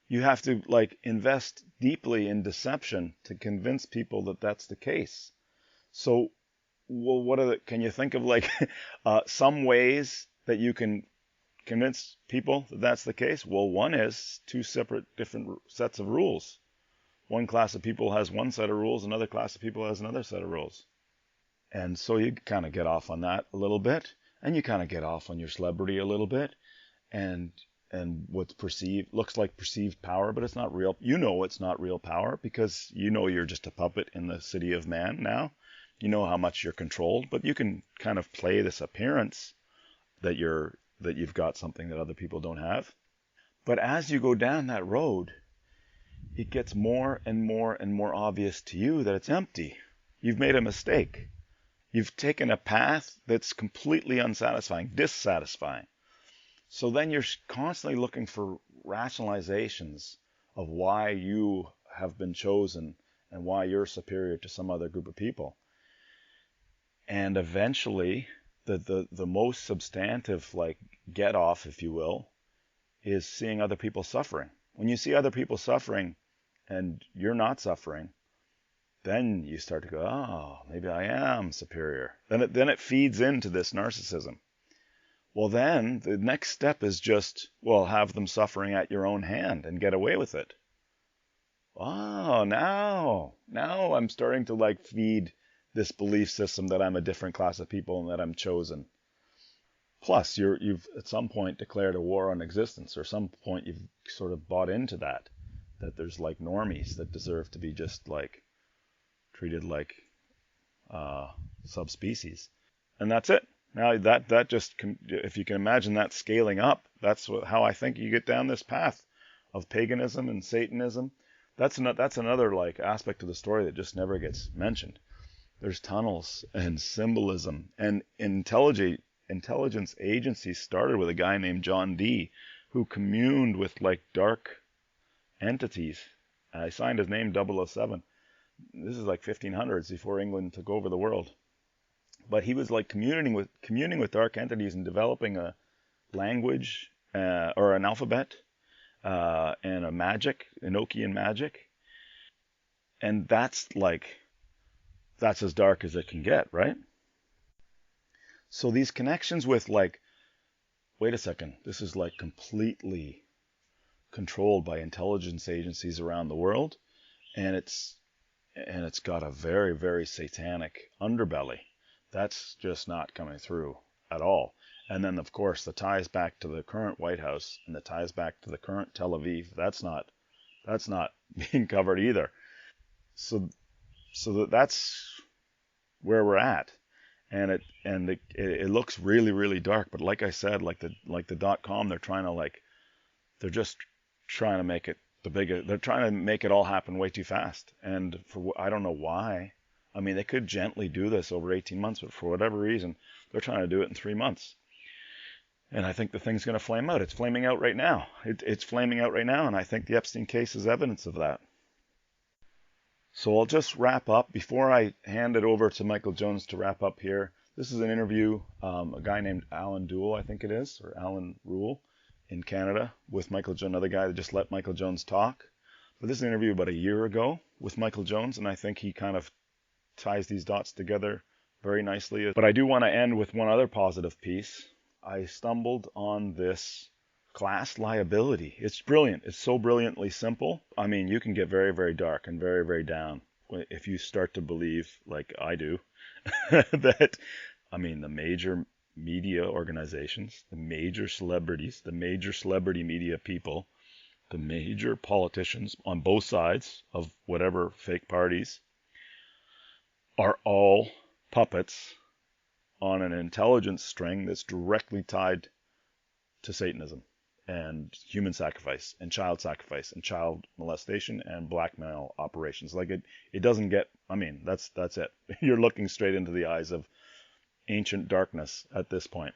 You have to invest deeply in deception to convince people that that's the case. So, well, can you think of some ways that you can convince people that that's the case? Well, one is two separate different sets of rules. One class of people has one set of rules, another class of people has another set of rules. And so you kind of get off on that a little bit, and you kind of get off on your celebrity a little bit, and what's looks like perceived power, but it's not real. It's not real power because you're just a puppet in the City of Man now. You know how much you're controlled, but you can kind of play this appearance that you've got something that other people don't have. But as you go down that road, it gets more and more and more obvious to you that it's empty. You've made a mistake. You've taken a path that's completely unsatisfying, dissatisfying. So then you're constantly looking for rationalizations of why you have been chosen and why you're superior to some other group of people. And eventually, the most substantive get off, if you will, is seeing other people suffering. When you see other people suffering and you're not suffering, then you start to go, oh, maybe I am superior. Then it feeds into this narcissism. Well, then the next step is just, have them suffering at your own hand and get away with it. Oh, now I'm starting to feed this belief system that I'm a different class of people and that I'm chosen. Plus, you've at some point declared a war on existence, or some point you've sort of bought into that there's normies that deserve to be just treated like subspecies, and that's it. Now that just, if you can imagine that scaling up, that's how I think you get down this path of paganism and Satanism. That's another aspect of the story that just never gets mentioned. There's tunnels and symbolism, and intelligence agencies started with a guy named John Dee, who communed with dark entities. I signed his name 007. This is 1500s, before England took over the world. But he was communing with dark entities and developing a language or an alphabet, and a magic, Enochian magic. And that's as dark as it can get, right? So these connections with wait a second, this is completely controlled by intelligence agencies around the world, and it's got a very, very satanic underbelly. That's just not coming through at all. And then, of course, the ties back to the current White House and the ties back to the current Tel Aviv, that's not being covered either. So that's where we're at. And it looks really, really dark. But like I said, like the .com, they're just trying to make it they're trying to make it all happen way too fast. And I don't know why. I mean, they could gently do this over 18 months, but for whatever reason, they're trying to do it in 3 months. And I think the thing's going to flame out. It's flaming out right now. It's flaming out right now, and I think the Epstein case is evidence of that. So I'll just wrap up. Before I hand it over to Michael Jones to wrap up here, this is an interview, a guy named Alan Dewell, I think it is, or Alan Rule, in Canada, with Michael Jones, another guy that just let Michael Jones talk. But this is an interview about a year ago with Michael Jones, and I think he kind of ties these dots together very nicely. But I do want to end with one other positive piece. I stumbled on this class liability. It's brilliant. It's so brilliantly simple. I mean, you can get very, very dark and very, very down if you start to believe, like I do, that, I mean, the major media organizations, the major celebrities, the major celebrity media people, the major politicians on both sides of whatever fake parties are all puppets on an intelligence string that's directly tied to Satanism and human sacrifice and child molestation and blackmail operations. It doesn't get, I mean, that's it. You're looking straight into the eyes of ancient darkness at this point.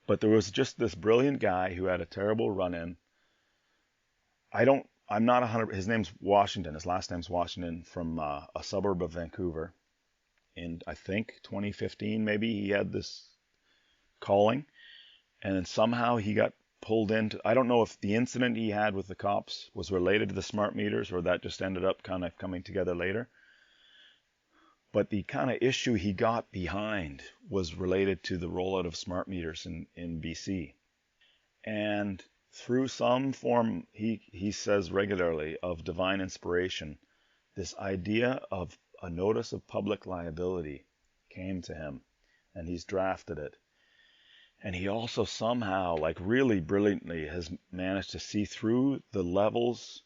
But there was just this brilliant guy who had a terrible run-in. I'm not 100, his name's Washington, his last name's Washington, from a suburb of Vancouver. In, I think, 2015, maybe, he had this calling. And then somehow he got pulled into, I don't know if the incident he had with the cops was related to the smart meters or that just ended up kind of coming together later. But the kind of issue he got behind was related to the rollout of smart meters in BC. And through some form, he says regularly, of divine inspiration, this idea of a notice of public liability came to him, and he's drafted it. And he also somehow, really brilliantly, has managed to see through the levels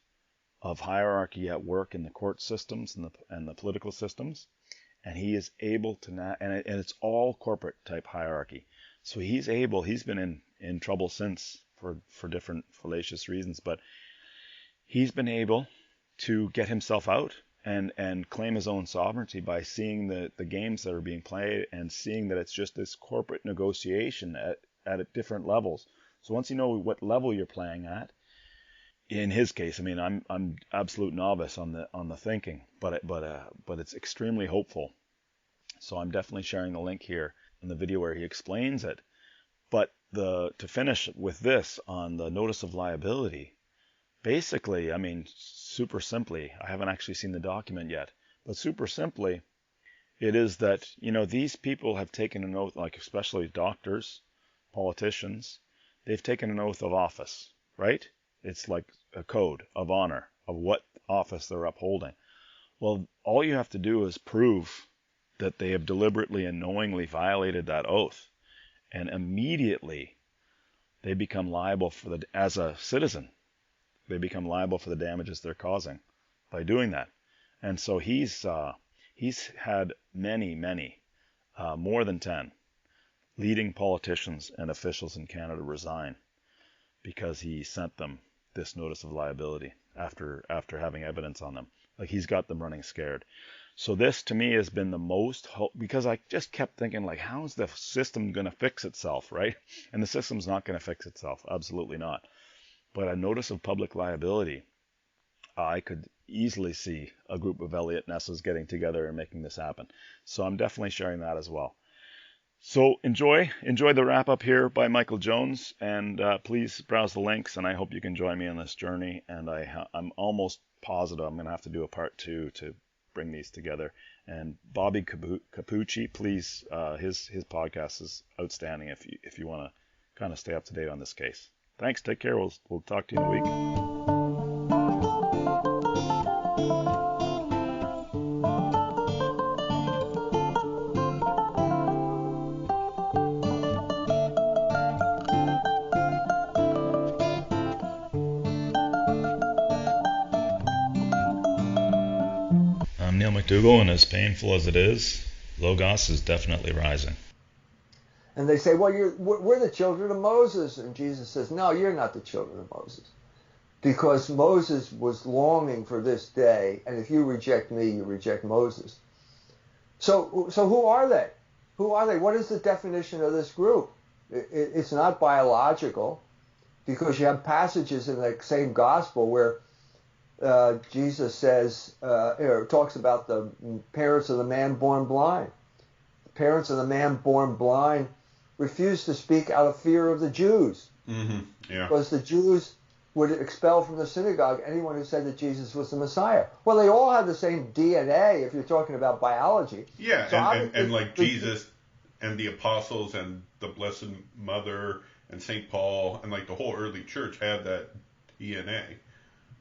of hierarchy at work in the court systems and the political systems. And he is able to, and it's all corporate type hierarchy. So he's been in trouble since for different fallacious reasons, but he's been able to get himself out and claim his own sovereignty by seeing the games that are being played and seeing that it's just this corporate negotiation at different levels. So once you know what level you're playing at, in his case, I mean, I'm absolute novice on the thinking, but it's extremely hopeful. So I'm definitely sharing the link here in the video where he explains it. But to finish with this on the notice of liability, basically, I mean, super simply, I haven't actually seen the document yet, but super simply, it is that, these people have taken an oath, especially doctors, politicians, they've taken an oath of office, right? It's like a code of honor of what office they're upholding. Well, all you have to do is prove that they have deliberately and knowingly violated that oath, and immediately they become liable as a citizen, they become liable for the damages they're causing by doing that. And so he's had many, more than 10 leading politicians and officials in Canada resign because he sent them this notice of liability after having evidence on them. He's got them running scared. So this to me has been the most because I just kept thinking, how's the system going to fix itself, right? And the system's not going to fix itself, absolutely not. But a notice of public liability, I could easily see a group of Elliot Nessas getting together and making this happen. So I'm definitely sharing that as well. So enjoy the wrap up here by Michael Jones, and please browse the links, and I hope you can join me on this journey. And I'm almost positive I'm going to have to do a part 2 to bring these together. And Bobby Capucci, please, his podcast is outstanding if you want to kind of stay up to date on this case. Thanks. Take care. We'll talk to you in a week. I'm Neil McDougall, and as painful as it is, Logos is definitely rising. And they say, well, we're the children of Moses. And Jesus says, no, you're not the children of Moses. Because Moses was longing for this day, and if you reject me, you reject Moses. So who are they? Who are they? What is the definition of this group? It's not biological, because you have passages in the same gospel where Jesus says, talks about the parents of the man born blind. The parents of the man born blind refused to speak out of fear of the Jews. Mm-hmm. Yeah. Because the Jews would expel from the synagogue anyone who said that Jesus was the Messiah. Well, they all have the same DNA if you're talking about biology. Yeah, so and like Jesus and the apostles and the Blessed Mother and St. Paul and like the whole early church had that DNA.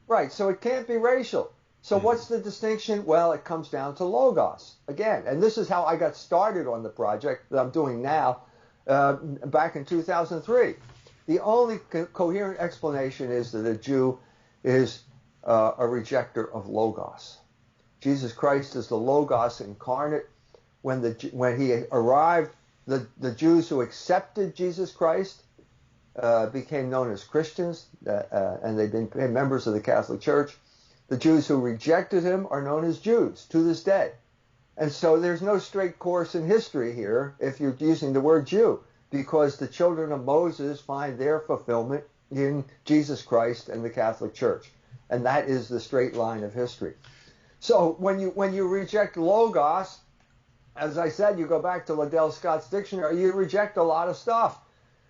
Right, so it can't be racial. So what's the distinction? Well, it comes down to Logos, again. And this is how I got started on the project that I'm doing now, back in 2003. The only coherent explanation is that a Jew is a rejecter of Logos. Jesus Christ is the Logos incarnate. When he arrived, the Jews who accepted Jesus Christ became known as Christians, and they became members of the Catholic Church. The Jews who rejected him are known as Jews to this day. And so there's no straight course in history here if you're using the word Jew, because the children of Moses find their fulfillment in Jesus Christ and the Catholic Church. And that is the straight line of history. So when you reject Logos, as I said, you go back to Liddell Scott's dictionary, you reject a lot of stuff.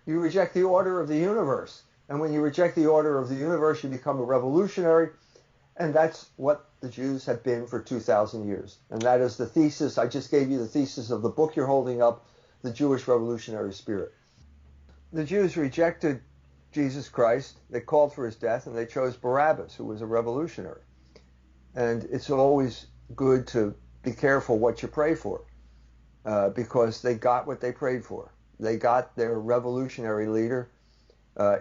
You reject the order of the universe. And when you reject the order of the universe, you become a revolutionary. And that's what the Jews have been for 2,000 years. And that is the thesis. I just gave you the thesis of the book you're holding up, The Jewish Revolutionary Spirit. The Jews rejected Jesus Christ. They called for his death, and they chose Barabbas, who was a revolutionary. And it's always good to be careful what you pray for, because they got what they prayed for. They got their revolutionary leader.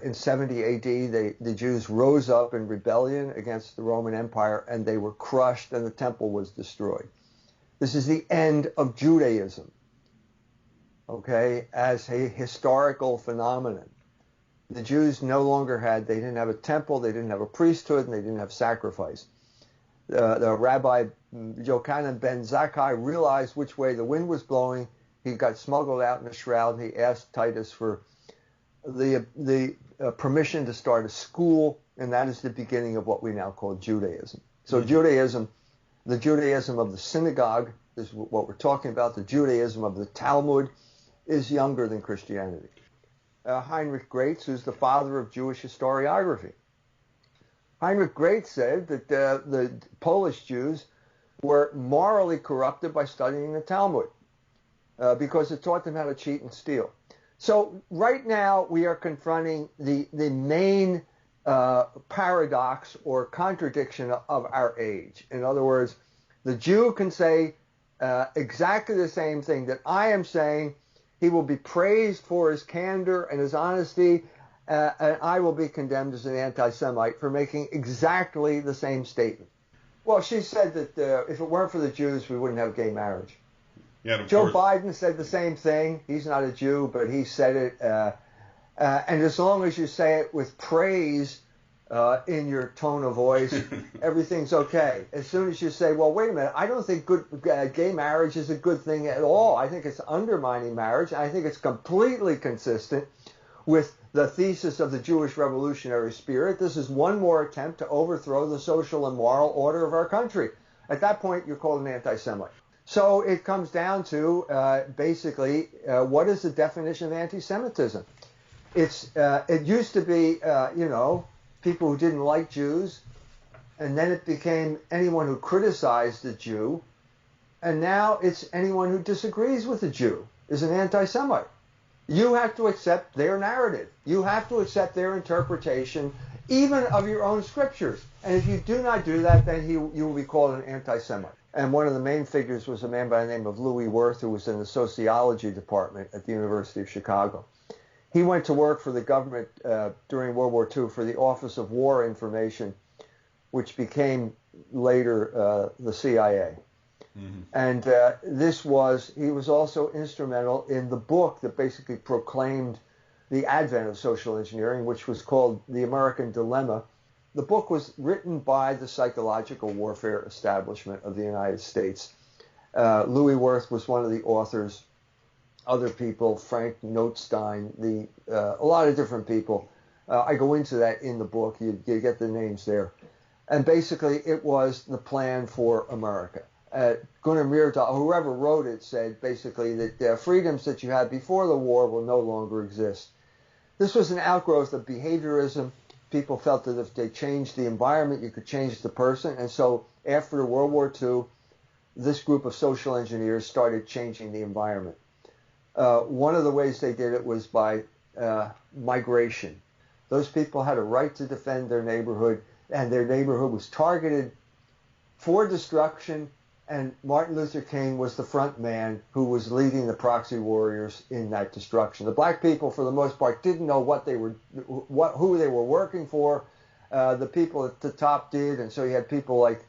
In 70 AD, the Jews rose up in rebellion against the Roman Empire, and they were crushed, and the temple was destroyed. This is the end of Judaism, okay, as a historical phenomenon. The Jews no longer they didn't have a temple, they didn't have a priesthood, and they didn't have sacrifice. The Rabbi Yochanan ben Zakkai realized which way the wind was blowing. He got smuggled out in a shroud, and he asked Titus for the permission to start a school, and that is the beginning of what we now call Judaism. So Judaism, the Judaism of the synagogue is what we're talking about. The Judaism of the Talmud is younger than Christianity. Heinrich Graetz, who's the father of Jewish historiography. Heinrich Graetz said that the Polish Jews were morally corrupted by studying the Talmud because it taught them how to cheat and steal. So right now we are confronting the main paradox or contradiction of our age. In other words, the Jew can say exactly the same thing that I am saying. He will be praised for his candor and his honesty, and I will be condemned as an anti-Semite for making exactly the same statement. Well, she said that if it weren't for the Jews, we wouldn't have gay marriage. Yeah, Joe Biden said the same thing. He's not a Jew, but he said it. And as long as you say it with praise in your tone of voice, everything's okay. As soon as you say, well, wait a minute, I don't think gay marriage is a good thing at all. I think it's undermining marriage. I think it's completely consistent with the thesis of the Jewish revolutionary spirit. This is one more attempt to overthrow the social and moral order of our country. At that point, you're called an anti-Semite. So it comes down to basically what is the definition of anti-Semitism? It used to be people who didn't like Jews, and then it became anyone who criticized the Jew, and now it's anyone who disagrees with the Jew is an anti-Semite. You have to accept their narrative. You have to accept their interpretation, even of your own scriptures. And if you do not do that, then you will be called an anti-Semite. And one of the main figures was a man by the name of Louis Wirth, who was in the sociology department at the University of Chicago. He went to work for the government during World War II for the Office of War Information, which became later the CIA. Mm-hmm. And he was also instrumental in the book that basically proclaimed the advent of social engineering, which was called The American Dilemma. The book was written by the psychological warfare establishment of the United States. Louis Wirth was one of the authors. Other people, Frank Notstein, a lot of different people. I go into that in the book. You get the names there. And basically, it was the plan for America. Gunnar Myrdal, whoever wrote it, said basically that the freedoms that you had before the war will no longer exist. This was an outgrowth of behaviorism. People felt that if they changed the environment, you could change the person. And so after World War II, this group of social engineers started changing the environment. One of the ways they did it was by migration. Those people had a right to defend their neighborhood, and their neighborhood was targeted for destruction, and Martin Luther King was the front man who was leading the proxy warriors in that destruction. The black people, for the most part, didn't know who they were working for. The people at the top did, and so you had people like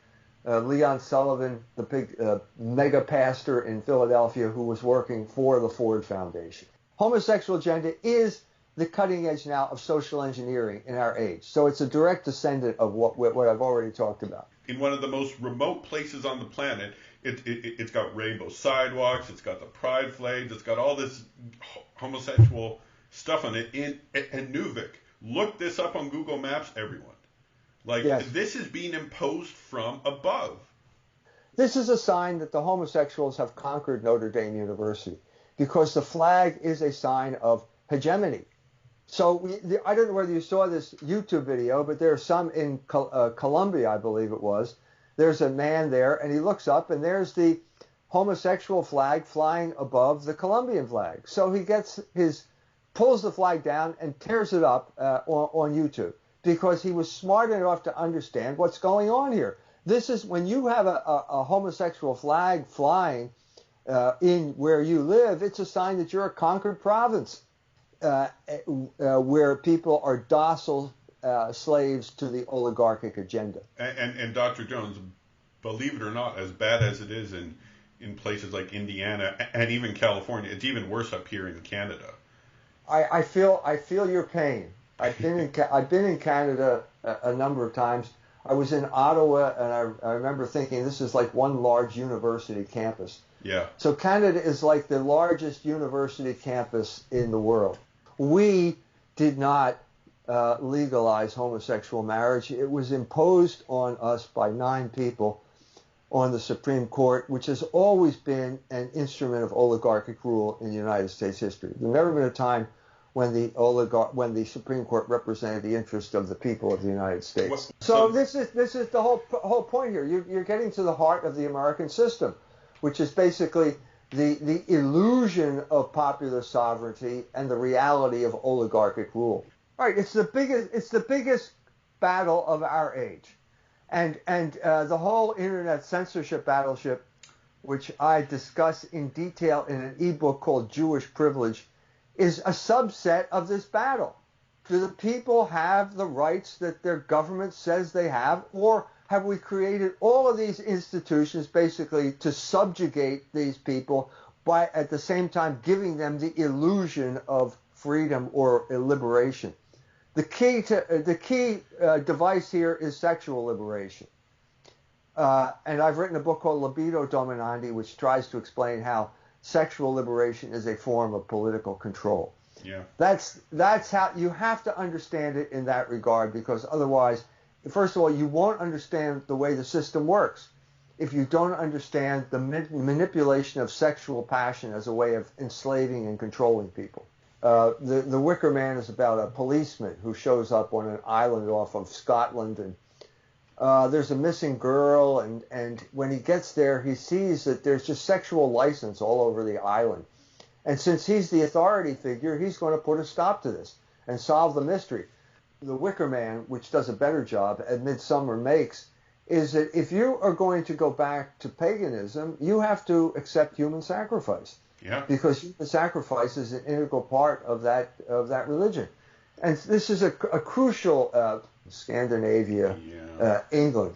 Leon Sullivan, the big mega pastor in Philadelphia, who was working for the Ford Foundation. Homosexual agenda is the cutting edge now of social engineering in our age. So it's a direct descendant of what I've already talked about. In one of the most remote places on the planet, it's got rainbow sidewalks, it's got the pride flags, it's got all this homosexual stuff on it in Nuvik. Look this up on Google Maps, everyone. Yes. This is being imposed from above. This is a sign that the homosexuals have conquered Notre Dame University, because the flag is a sign of hegemony. So I don't know whether you saw this YouTube video, but there's some in Colombia, I believe it was. There's a man there, and he looks up, and there's the homosexual flag flying above the Colombian flag. So he pulls the flag down and tears it up on YouTube, because he was smart enough to understand what's going on here. This is when you have a homosexual flag flying in where you live, it's a sign that you're a conquered province. Where people are docile slaves to the oligarchic agenda. And Dr. Jones, believe it or not, as bad as it is in places like Indiana and even California, it's even worse up here in Canada. I feel your pain. I've been in Canada a number of times. I was in Ottawa, and I remember thinking this is like one large university campus. Yeah. So Canada is like the largest university campus in the world. We did not legalize homosexual marriage. It was imposed on us by 9 people on the Supreme Court, which has always been an instrument of oligarchic rule in United States history. There's never been a time when the Supreme Court represented the interest of the people of the United States. So this is the whole point here. You're getting to the heart of the American system, which is basically the illusion of popular sovereignty and the reality of oligarchic rule. Right, it's the biggest battle of our age, and the whole internet censorship battleship, which I discuss in detail in an ebook called Jewish Privilege, is a subset of this battle. Do the people have the rights that their government says they have, or have we created all of these institutions basically to subjugate these people by at the same time giving them the illusion of freedom or liberation? The key device here is sexual liberation. And I've written a book called Libido Dominandi, which tries to explain how sexual liberation is a form of political control. Yeah. That's how you have to understand it in that regard, because otherwise, first of all, you won't understand the way the system works. if you don't understand the manipulation of sexual passion as a way of enslaving and controlling people. The Wicker Man is about a policeman who shows up on an island off of Scotland, and there's a missing girl, and when he gets there, he sees that there's just sexual license all over the island. And since he's the authority figure, he's going to put a stop to this and solve the mystery. The Wicker Man, which does a better job, and Midsummer makes, is that if you are going to go back to paganism, you have to accept human sacrifice. Yeah. Because human sacrifice is an integral part of that religion. And this is a crucial Scandinavia, England,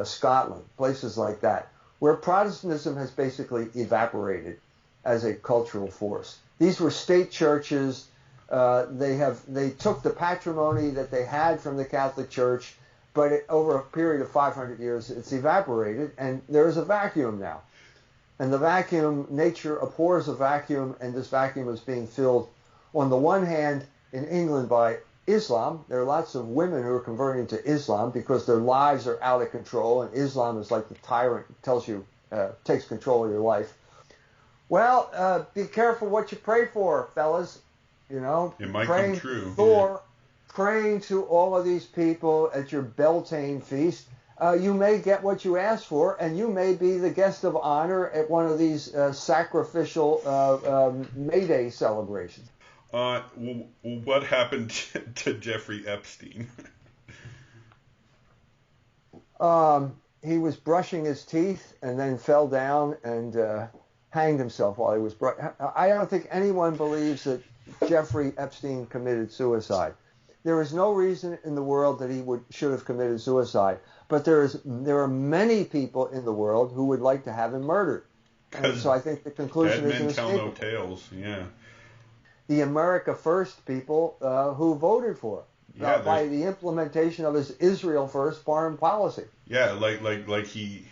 Scotland, places like that, where Protestantism has basically evaporated as a cultural force. These were state churches. They took the patrimony that they had from the Catholic Church, but over a period of 500 years, it's evaporated, and there is a vacuum now. And the vacuum, nature abhors a vacuum, and this vacuum is being filled, on the one hand, in England by Islam. There are lots of women who are converting to Islam because their lives are out of control, and Islam is like the tyrant, tells you, takes control of your life. Well, be careful what you pray for, fellas. You know, it might praying come true. Thor, praying to all of these people at your Beltane feast, you may get what you asked for, and you may be the guest of honor at one of these sacrificial May Day celebrations. What happened to Jeffrey Epstein? He was brushing his teeth and then fell down and hanged himself while he was I don't think anyone believes that Jeffrey Epstein committed suicide. There is no reason in the world that he should have committed suicide, but there are many people in the world who would like to have him murdered. And so I think the conclusion is inescapable. Dead men tell no tales, yeah. The America First people who voted for it by the implementation of his Israel First foreign policy. Yeah, like he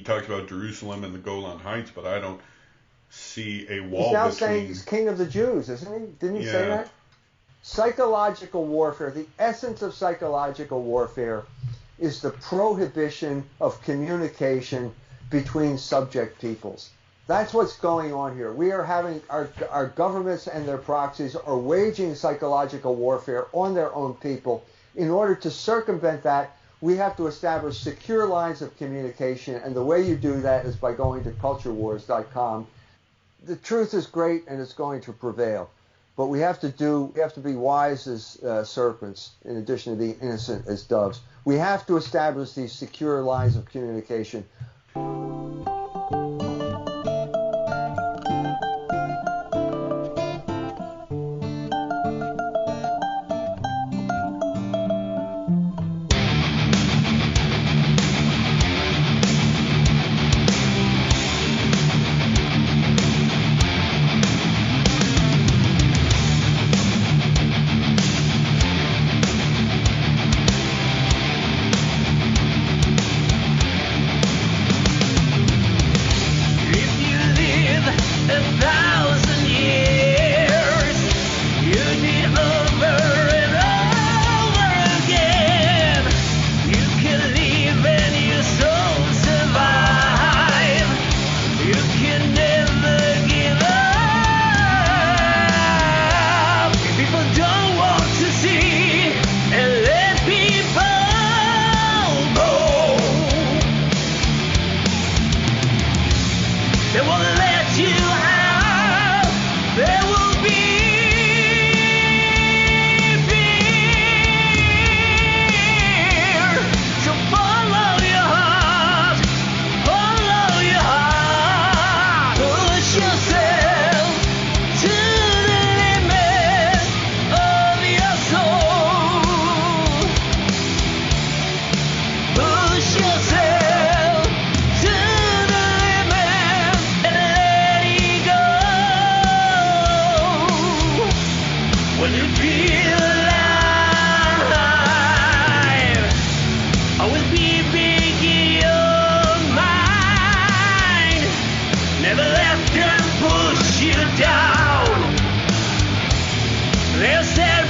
talks about Jerusalem and the Golan Heights, but I don't see a wall. He's now saying he's king of the Jews, isn't he? Didn't he say that? Psychological warfare, the essence of psychological warfare is the prohibition of communication between subject peoples. That's what's going on here. We are having our governments and their proxies are waging psychological warfare on their own people. In order to circumvent that, we have to establish secure lines of communication, and the way you do that is by going to culturewars.com. The truth is great, and it's going to prevail. But we have to be wise as serpents, in addition to being innocent as doves. We have to establish these secure lines of communication.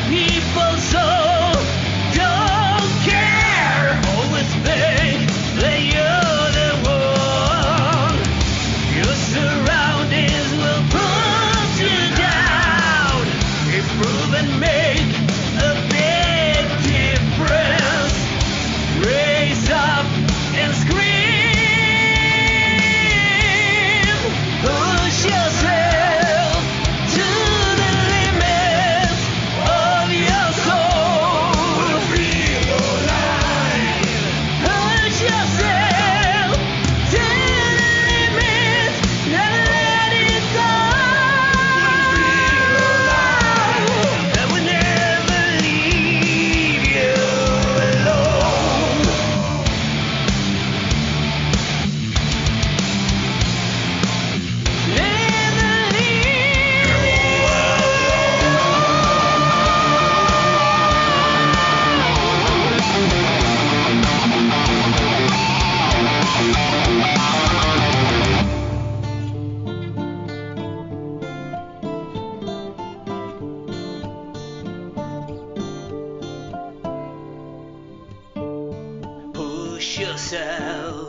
People so don't care. Always think that you're yourself.